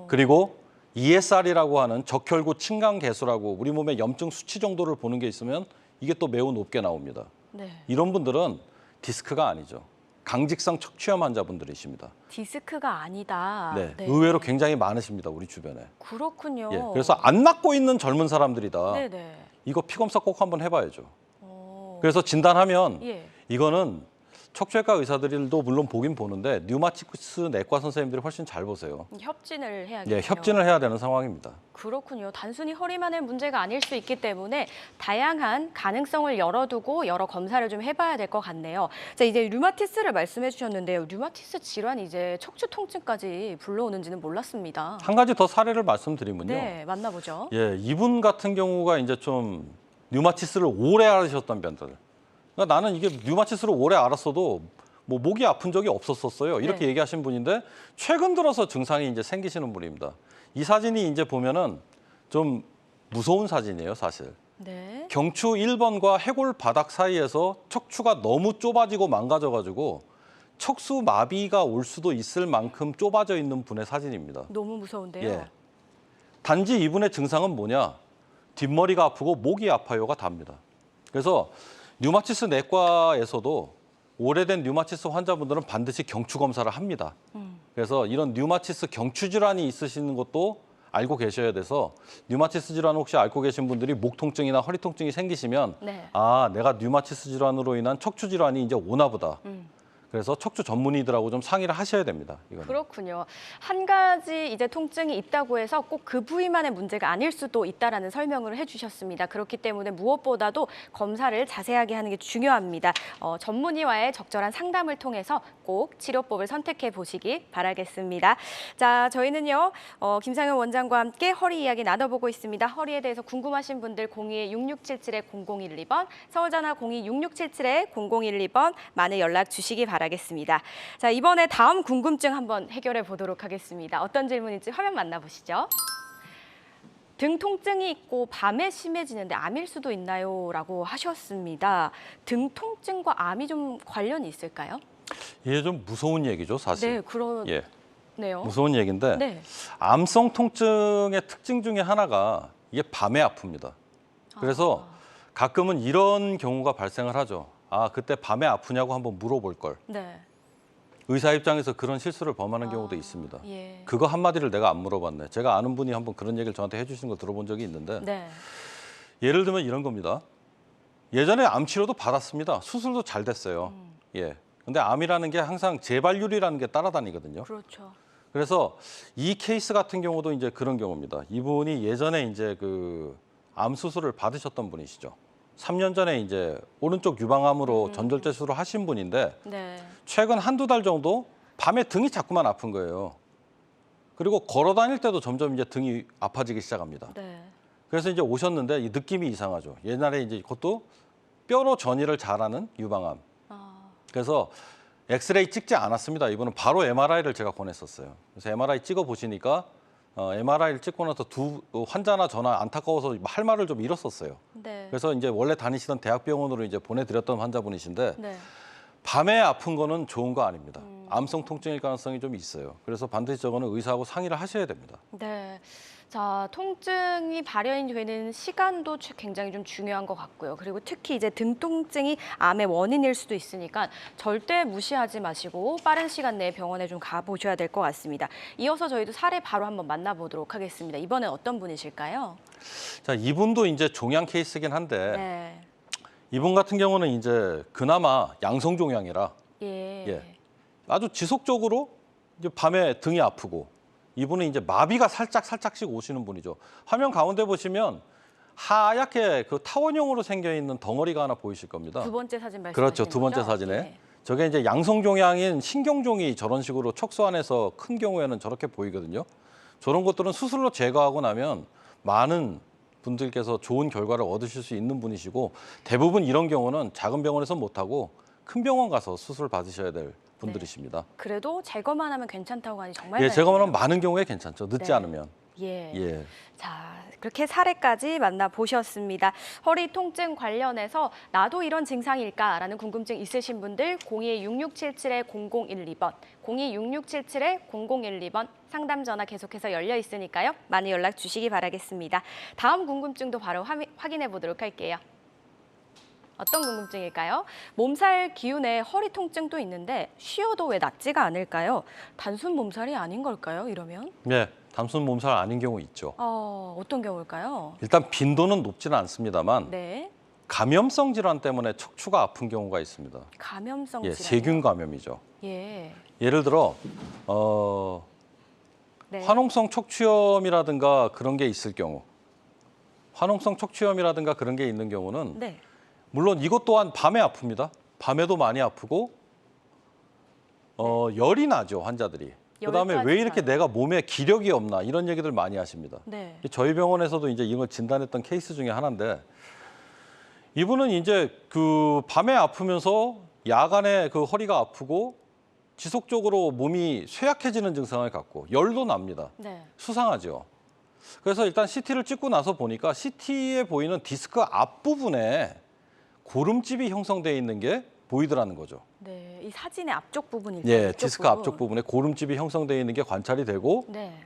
그리고 ESR이라고 하는 적혈구 침강 개수라고 우리 몸의 염증 수치 정도를 보는 게 있으면 이게 또 매우 높게 나옵니다. 네. 이런 분들은 디스크가 아니죠. 강직성 척추염 환자분들이십니다. 디스크가 아니다. 네, 의외로 굉장히 많으십니다, 우리 주변에. 그렇군요. 예, 그래서 안 낫고 있는 젊은 사람들이다. 네네. 이거 피검사 꼭 한번 해봐야죠. 어. 그래서 진단하면 예. 이거는 척추외과 의사들도 물론 보긴 보는데 류마티스 내과 선생님들이 훨씬 잘 보세요. 협진을 해야겠네요. 예, 협진을 해야 되는 상황입니다. 그렇군요. 단순히 허리만의 문제가 아닐 수 있기 때문에 다양한 가능성을 열어두고 여러 검사를 좀 해봐야 될 것 같네요. 자, 이제 류마티스를 말씀해 주셨는데요. 류마티스 질환이 이제 척추 통증까지 불러오는지는 몰랐습니다. 한 가지 더 사례를 말씀드리면요. 네, 만나보죠. 예, 이분 같은 경우가 이제 좀 류마티스를 오래 앓으셨던 분들. 그러니까 나는 이게 류마티스를 오래 앓았어도 뭐 목이 아픈 적이 없었어요. 이렇게 네. 얘기하신 분인데 최근 들어서 증상이 이제 생기시는 분입니다. 이 사진이 이제 보면은 좀 무서운 사진이에요, 사실. 네. 경추 1번과 해골 바닥 사이에서 척추가 너무 좁아지고 망가져가지고 척수 마비가 올 수도 있을 만큼 좁아져 있는 분의 사진입니다. 너무 무서운데요. 예. 단지 이분의 증상은 뭐냐? 뒷머리가 아프고 목이 아파요가 답니다. 그래서 류마티스 내과에서도 오래된 류마티스 환자분들은 반드시 경추 검사를 합니다. 그래서 이런 류마티스 경추 질환이 있으시는 것도 알고 계셔야 돼서 류마티스 질환 혹시 앓고 계신 분들이 목 통증이나 허리 통증이 생기시면 네. 아, 내가 류마티스 질환으로 인한 척추 질환이 이제 오나 보다. 그래서 척추 전문의들하고 좀 상의를 하셔야 됩니다. 이거는. 그렇군요. 한 가지 이제 통증이 있다고 해서 꼭 그 부위만의 문제가 아닐 수도 있다라는 설명을 해주셨습니다. 그렇기 때문에 무엇보다도 검사를 자세하게 하는 게 중요합니다. 전문의와의 적절한 상담을 통해서 꼭 치료법을 선택해 보시기 바라겠습니다. 자, 저희는요 김상현 원장과 함께 허리 이야기 나눠보고 있습니다. 허리에 대해서 궁금하신 분들 02-6677-0012번, 서울전화 02-6677-0012번 많은 연락 주시기 바라겠습니다. 자, 이번에 다음 궁금증 한번 해결해 보도록 하겠습니다. 어떤 질문인지 화면 만나보시죠. 등 통증이 있고 밤에 심해지는데 암일 수도 있나요? 라고 하셨습니다. 등 통증과 암이 좀 관련이 있을까요? 이게 좀 무서운 얘기죠, 사실. 네, 그러네요. 예, 무서운 얘기인데 네. 암성 통증의 특징 중에 하나가 이게 밤에 아픕니다. 그래서 가끔은 이런 경우가 발생을 하죠. 아, 그때 밤에 아프냐고 한번 물어볼 걸. 네. 의사 입장에서 그런 실수를 범하는 경우도 있습니다. 예. 그거 한마디를 내가 안 물어봤네. 제가 아는 분이 한번 그런 얘기를 저한테 해주신 거 들어본 적이 있는데 네. 예를 들면 이런 겁니다. 예전에 암 치료도 받았습니다. 수술도 잘 됐어요. 예. 근데 암이라는 게 항상 재발률이라는 게 따라다니거든요. 그렇죠. 그래서 이 케이스 같은 경우도 이제 그런 경우입니다. 이분이 예전에 이제 그 암 수술을 받으셨던 분이시죠. 3년 전에 이제 오른쪽 유방암으로 전절제 수술을 하신 분인데 네. 최근 한두 달 정도 밤에 등이 자꾸만 아픈 거예요. 그리고 걸어 다닐 때도 점점 이제 등이 아파지기 시작합니다. 네. 그래서 이제 오셨는데 이 느낌이 이상하죠. 옛날에 이제 그것도 뼈로 전이를 잘하는 유방암. 그래서 엑스레이 찍지 않았습니다. 이분은 바로 MRI를 제가 보냈었어요. 그래서 MRI 찍어 보시니까 MRI를 찍고 나서 환자나 저나 안타까워서 할 말을 좀 잃었었어요. 네. 그래서 이제 원래 다니시던 대학병원으로 이제 보내드렸던 환자분이신데 네. 밤에 아픈 거는 좋은 거 아닙니다. 암성 통증일 가능성이 좀 있어요. 그래서 반드시 저거는 의사하고 상의를 하셔야 됩니다. 네. 자, 통증이 발현이 되는 시간도 굉장히 좀 중요한 것 같고요. 그리고 특히 이제 등 통증이 암의 원인일 수도 있으니까 절대 무시하지 마시고 빠른 시간 내에 병원에 좀 가보셔야 될 것 같습니다. 이어서 저희도 사례 바로 한번 만나보도록 하겠습니다. 이번엔 어떤 분이실까요? 자, 이분도 이제 종양 케이스긴 한데 네. 이분 같은 경우는 이제 그나마 양성 종양이라 예. 아주 지속적으로 이제 밤에 등이 아프고 이분은 이제 마비가 살짝씩 오시는 분이죠. 화면 가운데 보시면 하얗게 그 타원형으로 생겨 있는 덩어리가 하나 보이실 겁니다. 두 번째 사진 말씀하시는 그렇죠. 두 번째 거죠? 사진에. 예. 저게 이제 양성 종양인 신경종이 저런 식으로 척수 안에서 큰 경우에는 저렇게 보이거든요. 저런 것들은 수술로 제거하고 나면 많은 분들께서 좋은 결과를 얻으실 수 있는 분이시고 대부분 이런 경우는 작은 병원에서 못하고 큰 병원 가서 수술 받으셔야 될 분들이십니다. 그래도 제거만 하면 괜찮다고 하니 정말 예, 다행이네요. 제거는 많은 경우에 괜찮죠. 늦지 네. 않으면. 예. 예. 자, 그렇게 사례까지 만나보셨습니다. 허리 통증 관련해서 나도 이런 증상일까라는 궁금증 있으신 분들 02-6677-0012번, 02-6677-0012번 상담 전화 계속해서 열려 있으니까요. 많이 연락 주시기 바라겠습니다. 다음 궁금증도 바로 확인해 보도록 할게요. 어떤 궁금증일까요? 몸살 기운에 허리 통증도 있는데 쉬어도 왜 낫지가 않을까요? 단순 몸살이 아닌 걸까요? 이러면? 네, 단순 몸살 아닌 경우 있죠. 어떤 경우일까요? 일단 빈도는 높지는 않습니다만 네, 감염성 질환 때문에 척추가 아픈 경우가 있습니다. 감염성 예, 질환. 세균 감염이죠. 예, 예를 들어 네. 화농성 척추염이라든가 그런 게 있을 경우, 화농성 척추염이라든가 그런 게 있는 경우는 네, 물론 이것 또한 밤에 아픕니다. 밤에도 많이 아프고 열이 나죠, 환자들이. 그다음에 열까지 왜 이렇게 나요? 내가 몸에 기력이 없나 이런 얘기들 많이 하십니다. 네. 저희 병원에서도 이제 이걸 진단했던 케이스 중에 하나인데 이분은 이제 그 밤에 아프면서 야간에 그 허리가 아프고 지속적으로 몸이 쇠약해지는 증상을 갖고 열도 납니다. 네. 수상하죠. 그래서 일단 CT를 찍고 나서 보니까 CT에 보이는 디스크 앞부분에 고름집이 형성되어 있는 게 보이더라는 거죠. 네, 이 사진의 앞쪽 부분일까요? 예, 이쪽 디스크 부분. 앞쪽 부분에 고름집이 형성되어 있는 게 관찰이 되고 네,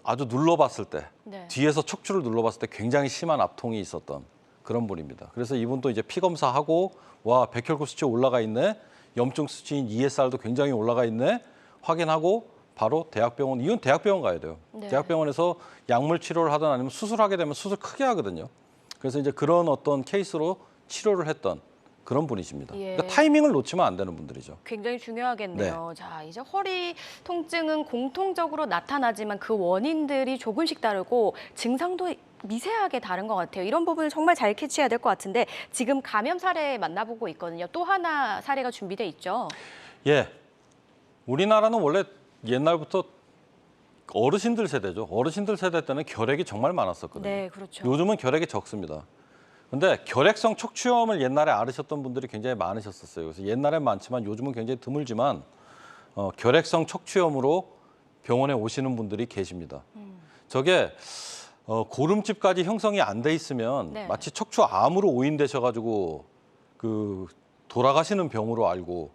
아주 눌러봤을 때 네. 뒤에서 척추를 눌러봤을 때 굉장히 심한 압통이 있었던 그런 분입니다. 그래서 이분도 이제 피 검사하고 와 백혈구 수치 올라가 있네, 염증 수치인 ESR도 굉장히 올라가 있네 확인하고 바로 대학병원, 이건 대학병원 가야 돼요. 네. 대학병원에서 약물 치료를 하든 아니면 수술하게 되면 수술 크게 하거든요. 그래서 이제 그런 어떤 케이스로 치료를 했던 그런 분이십니다. 예. 그러니까 타이밍을 놓치면 안 되는 분들이죠. 굉장히 중요하겠네요. 네. 자, 이제 허리 통증은 공통적으로 나타나지만 그 원인들이 조금씩 다르고 증상도 미세하게 다른 것 같아요. 이런 부분을 정말 잘 캐치해야 될 것 같은데 지금 감염 사례 만나보고 있거든요. 또 하나 사례가 준비돼 있죠. 예, 우리나라는 원래 옛날부터 어르신들 세대죠. 어르신들 세대 때는 결핵이 정말 많았었거든요. 네, 그렇죠. 요즘은 결핵이 적습니다. 근데 결핵성 척추염을 옛날에 앓으셨던 분들이 굉장히 많으셨었어요. 그래서 옛날엔 많지만 요즘은 굉장히 드물지만 결핵성 척추염으로 병원에 오시는 분들이 계십니다. 저게 고름집까지 형성이 안 돼 있으면 네. 마치 척추암으로 오인되셔가지고 그 돌아가시는 병으로 알고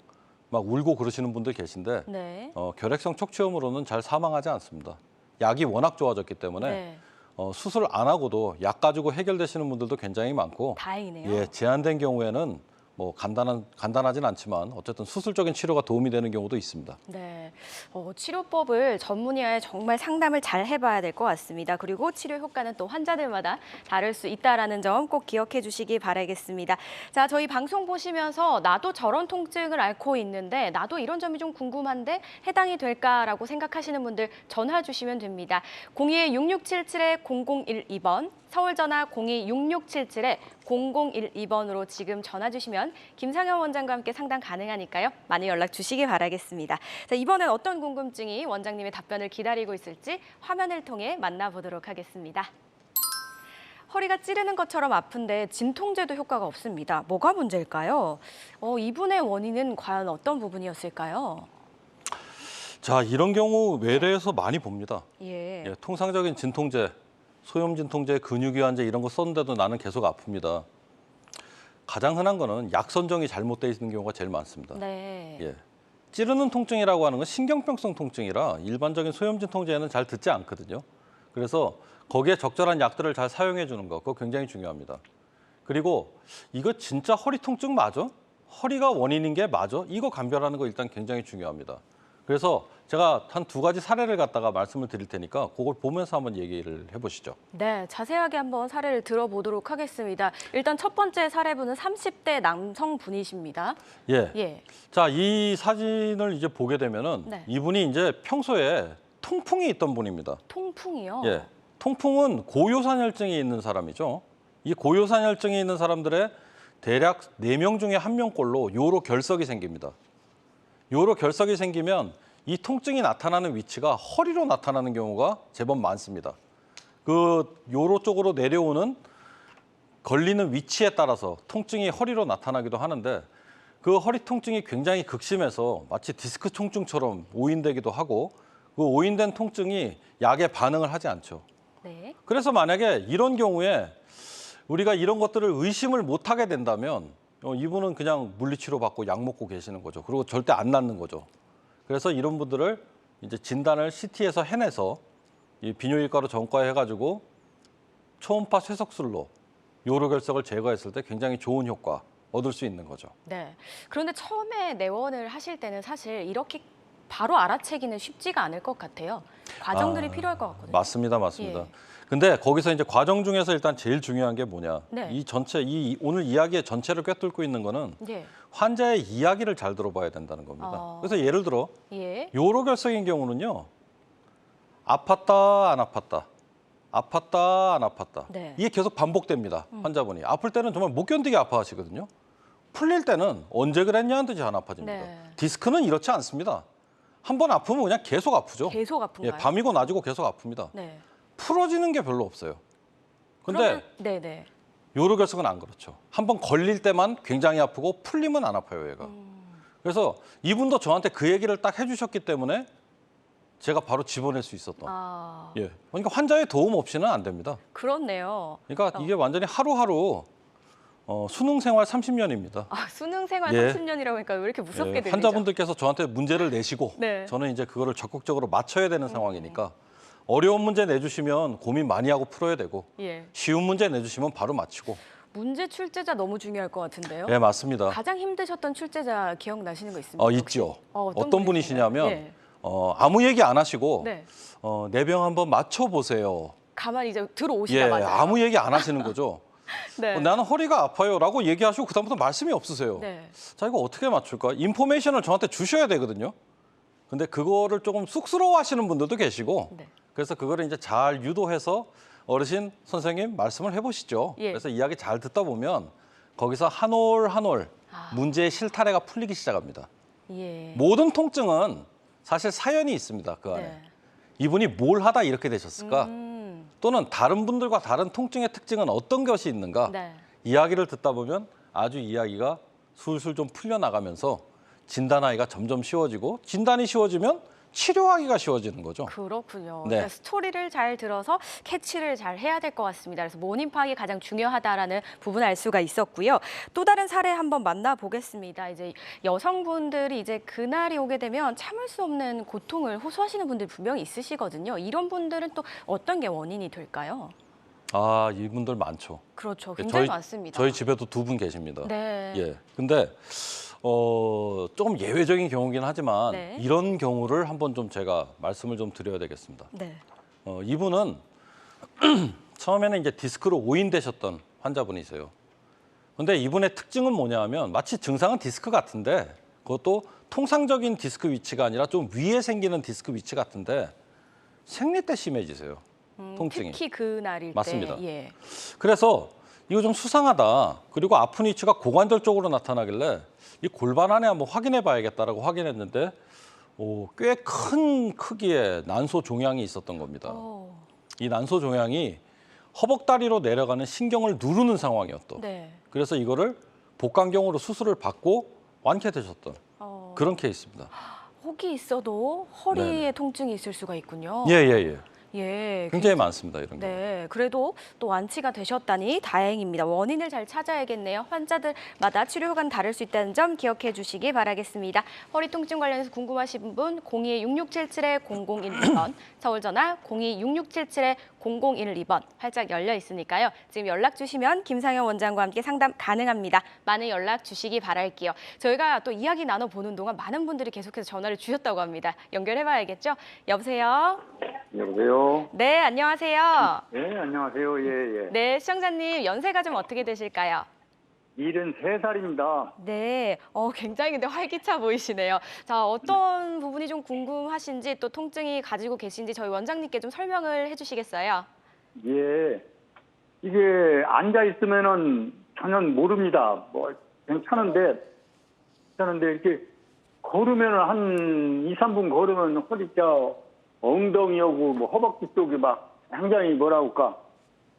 막 울고 그러시는 분들 계신데 네. 결핵성 척추염으로는 잘 사망하지 않습니다. 약이 워낙 좋아졌기 때문에 네. 수술 안 하고도 약 가지고 해결되시는 분들도 굉장히 많고 다행이네요. 예, 제한된 경우에는 뭐 간단하진 않지만 어쨌든 수술적인 치료가 도움이 되는 경우도 있습니다. 네, 치료법을 전문의와의 정말 상담을 잘 해봐야 될 것 같습니다. 그리고 치료 효과는 또 환자들마다 다를 수 있다라는 점 꼭 기억해 주시기 바라겠습니다. 자, 저희 방송 보시면서 나도 저런 통증을 앓고 있는데 나도 이런 점이 좀 궁금한데 해당이 될까라고 생각하시는 분들 전화 주시면 됩니다. 02-6677-0012번, 서울 전화 02-6677-0012번으로 지금 전화 주시면 김상현 원장과 함께 상담 가능하니까요. 많이 연락 주시기 바라겠습니다. 자, 이번엔 어떤 궁금증이 원장님의 답변을 기다리고 있을지 화면을 통해 만나보도록 하겠습니다. 허리가 찌르는 것처럼 아픈데 진통제도 효과가 없습니다. 뭐가 문제일까요? 이분의 원인은 과연 어떤 부분이었을까요? 자, 이런 경우 외래에서 많이 봅니다. 예. 예, 통상적인 진통제, 소염 진통제, 근육이완제 이런 거 썼는데도 나는 계속 아픕니다. 가장 흔한 거는 약 선정이 잘못되어 있는 경우가 제일 많습니다. 네. 예. 찌르는 통증이라고 하는 건 신경병성 통증이라 일반적인 소염 진통제에는 잘 듣지 않거든요. 그래서 거기에 적절한 약들을 잘 사용해 주는 거, 그거 굉장히 중요합니다. 그리고 이거 진짜 허리 통증 맞아? 허리가 원인인 게 맞아? 이거 감별하는 거 일단 굉장히 중요합니다. 그래서 제가 한 2가지 사례를 갖다가 말씀을 드릴 테니까 그걸 보면서 한번 얘기를 해보시죠. 네, 자세하게 한번 사례를 들어보도록 하겠습니다. 일단 첫 번째 사례분은 30대 남성분이십니다. 예. 예. 자, 이 사진을 이제 보게 되면은 네. 이분이 이제 평소에 통풍이 있던 분입니다. 통풍이요? 예. 통풍은 고요산혈증이 있는 사람이죠. 이 고요산혈증이 있는 사람들의 대략 4명 중에 1명꼴로 요로 결석이 생깁니다. 요로 결석이 생기면 이 통증이 나타나는 위치가 허리로 나타나는 경우가 제법 많습니다. 그 요로 쪽으로 내려오는 걸리는 위치에 따라서 통증이 허리로 나타나기도 하는데 그 허리 통증이 굉장히 극심해서 마치 디스크 통증처럼 오인되기도 하고 그 오인된 통증이 약에 반응을 하지 않죠. 네. 그래서 만약에 이런 경우에 우리가 이런 것들을 의심을 못하게 된다면 이분은 그냥 물리치료 받고 약 먹고 계시는 거죠. 그리고 절대 안 낫는 거죠. 그래서 이런 분들을 이제 진단을 CT에서 해내서 이 비뇨기과로 전과해가지고 초음파 쇠석술로 요로결석을 제거했을 때 굉장히 좋은 효과 얻을 수 있는 거죠. 네. 그런데 처음에 내원을 하실 때는 사실 이렇게 바로 알아채기는 쉽지가 않을 것 같아요. 과정들이 필요할 것 같거든요. 맞습니다. 예. 근데 거기서 이제 과정 중에서 일단 제일 중요한 게 뭐냐? 네. 이 전체 오늘 이야기의 전체를 꿰뚫고 있는 거는 예. 환자의 이야기를 잘 들어봐야 된다는 겁니다. 그래서 예를 들어 예. 요로결석인 경우는요. 아팠다 안 아팠다. 아팠다 안 아팠다. 네. 이게 계속 반복됩니다. 환자분이. 아플 때는 정말 못 견디게 아파하시거든요. 풀릴 때는 언제 그랬냐는 듯이 안 아파집니다. 네. 디스크는 이렇지 않습니다. 한 번 아프면 그냥 계속 아프죠. 계속 아픈가요? 예, 밤이고 낮이고 계속 아픕니다. 네. 풀어지는 게 별로 없어요. 근데 그러면, 네네. 요로결석은 안 그렇죠. 한 번 걸릴 때만 굉장히 아프고 풀리면 안 아파요, 얘가. 그래서 이분도 저한테 그 얘기를 딱 해주셨기 때문에 제가 바로 집어낼 수 있었던. 아, 예. 그러니까 환자의 도움 없이는 안 됩니다. 그렇네요. 그러니까 이게 완전히 하루하루 수능 생활 30년입니다. 아, 수능 생활 예. 30년이라고 하니까 왜 이렇게 무섭게 들리죠? 환자분들께서 저한테 문제를 내시고 네. 저는 이제 그거를 적극적으로 맞춰야 되는 상황이니까 어려운 문제 내주시면 고민 많이 하고 풀어야 되고 예. 쉬운 문제 내주시면 바로 맞히고. 문제 출제자 너무 중요할 것 같은데요. 네, 맞습니다. 가장 힘드셨던 출제자 기억나시는 거 있습니까? 있죠. 혹시? 어떤 분이시냐면 네. 아무 얘기 안 하시고 네. 내병 한번 맞춰보세요. 가만히 이제 예, 들어오시자마자. 아무 얘기 안 하시는 거죠. 네. 나는 허리가 아파요라고 얘기하시고 그다음부터 말씀이 없으세요. 네. 자, 이거 어떻게 맞출까? 인포메이션을 저한테 주셔야 되거든요. 근데 그거를 조금 쑥스러워하시는 분들도 계시고 네. 그래서 그거를 이제 잘 유도해서 어르신 선생님 말씀을 해보시죠. 예. 그래서 이야기 잘 듣다 보면 거기서 한 올 한 올 문제의 실타래가 풀리기 시작합니다. 예. 모든 통증은 사실 사연이 있습니다. 그 안에. 네. 이분이 뭘 하다 이렇게 되셨을까? 음, 또는 다른 분들과 다른 통증의 특징은 어떤 것이 있는가? 네. 이야기를 듣다 보면 아주 이야기가 술술 좀 풀려나가면서 진단하기가 점점 쉬워지고 진단이 쉬워지면 치료하기가 쉬워지는 거죠. 그렇군요. 네. 그러니까 스토리를 잘 들어서 캐치를 잘 해야 될 것 같습니다. 그래서 원인 파악이 가장 중요하다라는 부분을 알 수가 있었고요. 또 다른 사례 한번 만나보겠습니다. 이제 여성분들이 이제 그날이 오게 되면 참을 수 없는 고통을 호소하시는 분들이 분명히 있으시거든요. 이런 분들은 또 어떤 게 원인이 될까요? 아, 이분들 많죠. 그렇죠. 굉장히 저희- 많습니다. 저희 집에도 2분 계십니다. 네. 예. 근데 조금 예외적인 경우긴 하지만 네. 이런 경우를 한번 좀 제가 말씀을 좀 드려야 되겠습니다. 네. 이분은 처음에는 이제 디스크로 오인되셨던 환자분이세요. 근데 이분의 특징은 뭐냐면 마치 증상은 디스크 같은데 그것도 통상적인 디스크 위치가 아니라 좀 위에 생기는 디스크 위치 같은데 생리 때 심해지세요. 통증이. 특히 그날일 맞습니다. 때. 예. 그래서 이거 좀 수상하다. 그리고 아픈 위치가 고관절 쪽으로 나타나길래 이 골반 안에 한번 확인해 봐야겠다라고 확인했는데 꽤 큰 크기의 난소 종양이 있었던 겁니다. 이 난소 종양이 허벅다리로 내려가는 신경을 누르는 상황이었던. 네. 그래서 이거를 복강경으로 수술을 받고 완쾌되셨던 어, 그런 케이스입니다. 혹이 있어도 허리에 네네. 통증이 있을 수가 있군요. 예. 예. 굉장히 많습니다, 이런 게. 네, 그래도 또 완치가 되셨다니 다행입니다. 원인을 잘 찾아야겠네요. 환자들마다 치료 효과는 다를 수 있다는 점 기억해 주시기 바라겠습니다. 허리 통증 관련해서 궁금하신 분 02-6677-0012번, 서울 전화 02-6677-0012번 활짝 열려 있으니까요. 지금 연락 주시면 김상현 원장과 함께 상담 가능합니다. 많은 연락 주시기 바랄게요. 저희가 또 이야기 나눠보는 동안 많은 분들이 계속해서 전화를 주셨다고 합니다. 연결해 봐야겠죠? 여보세요? 여보세요. 네, 안녕하세요. 네, 안녕하세요. 예. 네, 시청자님 연세가 좀 어떻게 되실까요? 73살입니다. 네, 굉장히 근데 활기차 보이시네요. 자, 어떤 부분이 좀 궁금하신지 또 통증이 가지고 계신지 저희 원장님께 좀 설명을 해주시겠어요? 예. 이게 앉아 있으면은 전혀 모릅니다. 뭐 괜찮은데 이렇게 걸으면 한 2, 3분 걸으면 허리뼈 엉덩이하고 뭐 허벅지 쪽이 막 굉장히 뭐라 할까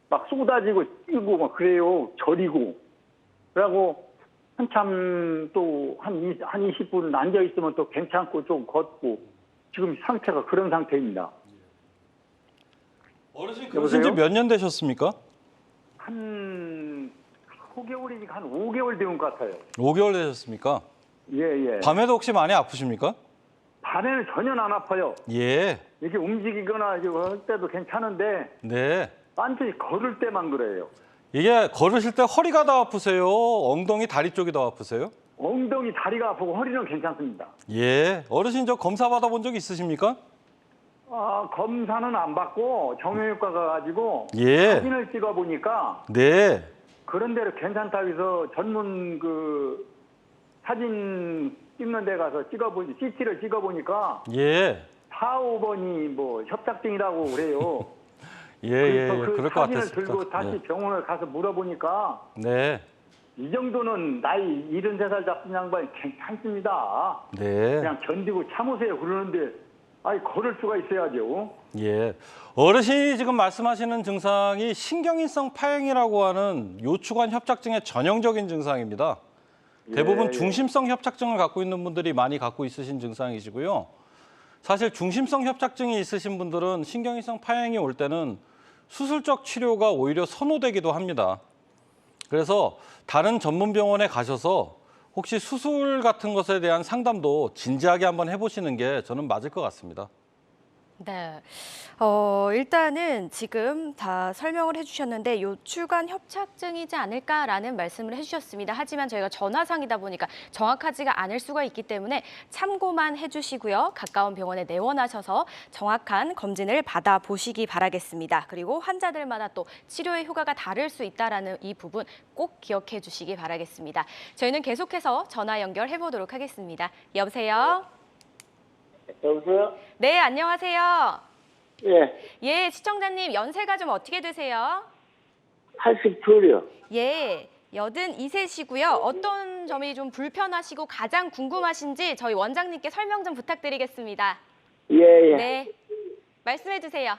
막 쏟아지고 뛰고 막 그래요. 저리고. 그러고 한참 또 한 20분 앉아 있으면 또 괜찮고 좀 걷고 지금 상태가 그런 상태입니다. 어르신 그러신 지 몇 년 되셨습니까? 한 5개월 된 것 같아요. 5개월 되셨습니까? 예. 밤에도 혹시 많이 아프십니까? 밤에는 전혀 안 아파요. 예. 이렇게 움직이거나 이렇게 할 때도 괜찮은데 네. 완전히 걸을 때만 그래요. 이게 걸으실 때 허리가 더 아프세요? 엉덩이, 다리 쪽이 더 아프세요? 엉덩이, 다리가 아프고 허리는 괜찮습니다. 예. 어르신 저 검사 받아본 적 있으십니까? 검사는 안 받고 정형외과 가가지고 예. 사진을 찍어보니까 네. 그런 데로 괜찮다고 해서 전문 그 사진 찍는 데 가서 찍어보니 CT를 찍어보니까 예. 4, 5번이 뭐 협착증이라고 그래요. 예, 그래서 그 그 럴것 사진을 같았습니다. 들고 다시 병원을 가서 물어보니까 네. 이 정도는 나이 73살 잡힌 양반이 괜찮습니다. 네. 그냥 견디고 참으세요 그러는데 아니 걸을 수가 있어야죠. 예. 어르신이 지금 말씀하시는 증상이 신경인성 파행이라고 하는 요추관 협착증의 전형적인 증상입니다. 대부분 예. 중심성 협착증을 갖고 있는 분들이 많이 갖고 있으신 증상이시고요. 사실 중심성 협착증이 있으신 분들은 신경인성 파행이 올 때는 수술적 치료가 오히려 선호되기도 합니다. 그래서 다른 전문 병원에 가셔서 혹시 수술 같은 것에 대한 상담도 진지하게 한번 해보시는 게 저는 맞을 것 같습니다. 네. 일단은 지금 다 설명을 해주셨는데 요추관 협착증이지 않을까라는 말씀을 해주셨습니다. 하지만 저희가 전화상이다 보니까 정확하지가 않을 수가 있기 때문에 참고만 해주시고요. 가까운 병원에 내원하셔서 정확한 검진을 받아보시기 바라겠습니다. 그리고 환자들마다 또 치료의 효과가 다를 수 있다는 이 부분 꼭 기억해 주시기 바라겠습니다. 저희는 계속해서 전화 연결해 보도록 하겠습니다. 여보세요? 여보세요? 네, 안녕하세요. 예, 예, 시청자님 연세가 좀 어떻게 되세요? 82요. 예, 82세시고요. 어떤 점이 좀 불편하시고 가장 궁금하신지 저희 원장님께 설명 좀 부탁드리겠습니다. 예, 예. 네, 말씀해 주세요.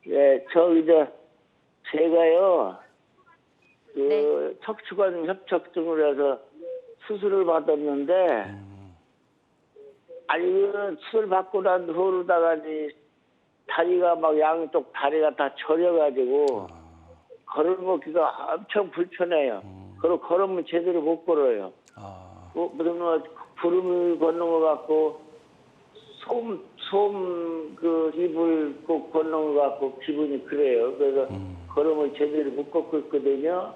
예, 제가요, 척추관 협착증으로 해서 수술을 받았는데, 수술 받고 난 후로다가 다리가 막 양쪽 다리가 다 저려가지고 걸어먹기가 엄청 불편해요. 그리고 걸으면 제대로 못 걸어요. 무슨 구름을 걷는 것 같고 솜 이불 꼭 걷는 것 같고 기분이 그래요. 그래서 걸으면 제대로 못 걷고 있거든요.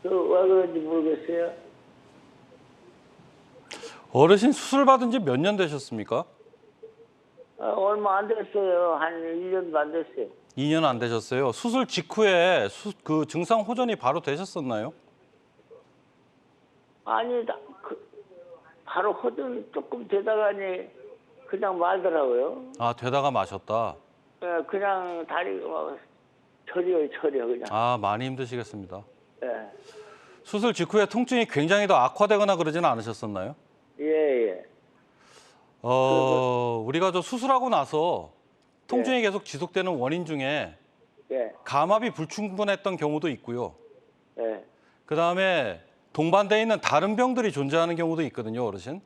왜 그런지 모르겠어요. 어르신 수술 받은 지 몇 년 되셨습니까? 얼마 안 됐어요. 한 1년도 안 됐어요. 2년 안 되셨어요. 수술 직후에 그 증상 호전이 바로 되셨었나요? 아니, 바로 허전 조금 되다가니 그냥 말더라고요. 아, 되다가 마셨다. 예, 그냥 다리가 막 저려 그냥. 아, 많이 힘드시겠습니다. 예, 수술 직후에 통증이 굉장히 더 악화되거나 그러지는 않으셨었나요? 예. 우리가 저 수술하고 나서 통증이 계속 지속되는 원인 중에 예, 감압이 불충분했던 경우도 있고요. 예. 그다음에 동반돼 있는 다른 병들이 존재하는 경우도 있거든요, 어르신.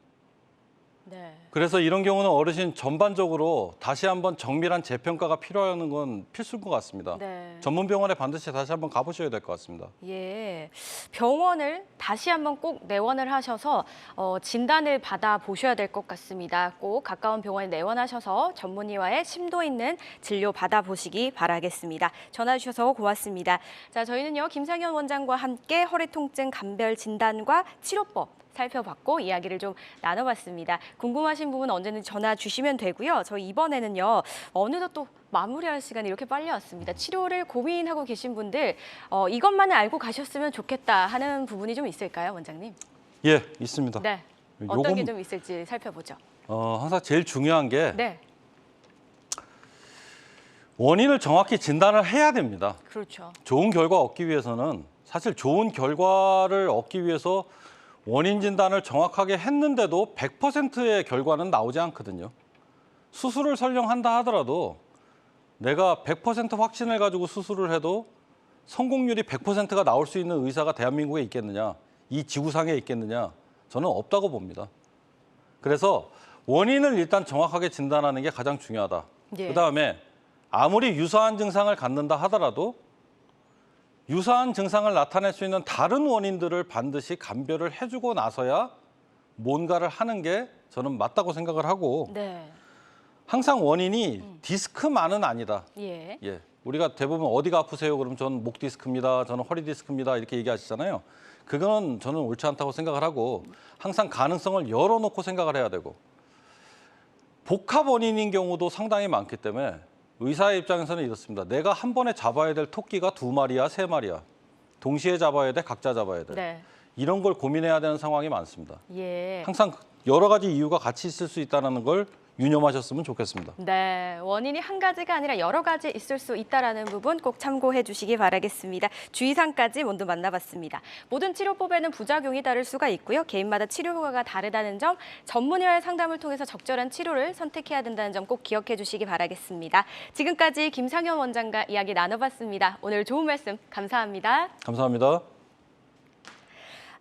네. 그래서 이런 경우는 어르신 전반적으로 다시 한번 정밀한 재평가가 필요한 건 필수인 것 같습니다. 네. 전문 병원에 반드시 다시 한번 가보셔야 될 것 같습니다. 예, 병원을 다시 한번 꼭 내원을 하셔서 진단을 받아 보셔야 될 것 같습니다. 꼭 가까운 병원에 내원하셔서 전문의와의 심도 있는 진료 받아 보시기 바라겠습니다. 전화 주셔서 고맙습니다. 자, 저희는요 김상현 원장과 함께 허리 통증 감별 진단과 치료법 살펴봤고 이야기를 좀 나눠봤습니다. 궁금하신 부분 언제든 전화 주시면 되고요. 저희 이번에는요 어느덧 또 마무리할 시간이 이렇게 빨리 왔습니다. 치료를 고민하고 계신 분들 이것만을 알고 가셨으면 좋겠다 하는 부분이 좀 있을까요, 원장님? 예, 있습니다. 네. 어떤 게 좀 있을지 살펴보죠. 항상 제일 중요한 게 네, 원인을 정확히 진단을 해야 됩니다. 그렇죠. 좋은 결과 얻기 위해서는 사실 좋은 결과를 얻기 위해서 원인 진단을 정확하게 했는데도 100%의 결과는 나오지 않거든요. 수술을 설령 한다 하더라도 내가 100% 확신을 가지고 수술을 해도 성공률이 100%가 나올 수 있는 의사가 대한민국에 있겠느냐, 이 지구상에 있겠느냐, 저는 없다고 봅니다. 그래서 원인을 일단 정확하게 진단하는 게 가장 중요하다. 예. 그다음에 아무리 유사한 증상을 갖는다 하더라도 유사한 증상을 나타낼 수 있는 다른 원인들을 반드시 감별을 해주고 나서야 뭔가를 하는 게 저는 맞다고 생각을 하고 네. 항상 원인이 디스크만은 아니다. 예. 예, 우리가 대부분 어디가 아프세요? 그러면 저는 목 디스크입니다. 저는 허리 디스크입니다. 이렇게 얘기하시잖아요. 그건 저는 옳지 않다고 생각을 하고 항상 가능성을 열어놓고 생각을 해야 되고 복합 원인인 경우도 상당히 많기 때문에 의사의 입장에서는 이렇습니다. 내가 한 번에 잡아야 될 토끼가 2마리야, 3마리야. 동시에 잡아야 돼, 각자 잡아야 돼. 네. 이런 걸 고민해야 되는 상황이 많습니다. 예. 항상 여러 가지 이유가 같이 있을 수 있다는 걸 유념하셨으면 좋겠습니다. 네, 원인이 한 가지가 아니라 여러 가지 있을 수 있다는 부분 꼭 참고해 주시기 바라겠습니다. 주의사항까지 모두 만나봤습니다. 모든 치료법에는 부작용이 다를 수가 있고요. 개인마다 치료 효과가 다르다는 점, 전문의와의 상담을 통해서 적절한 치료를 선택해야 된다는 점 꼭 기억해 주시기 바라겠습니다. 지금까지 김상현 원장과 이야기 나눠봤습니다. 오늘 좋은 말씀 감사합니다. 감사합니다.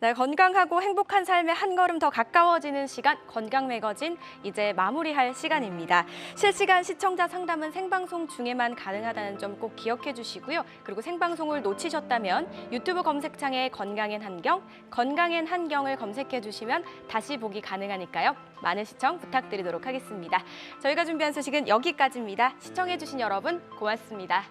네, 건강하고 행복한 삶에 한 걸음 더 가까워지는 시간, 건강 매거진 이제 마무리할 시간입니다. 실시간 시청자 상담은 생방송 중에만 가능하다는 점 꼭 기억해 주시고요. 그리고 생방송을 놓치셨다면 유튜브 검색창에 건강엔 한경, 건강엔 한경을 검색해 주시면 다시 보기 가능하니까요. 많은 시청 부탁드리도록 하겠습니다. 저희가 준비한 소식은 여기까지입니다. 시청해 주신 여러분 고맙습니다.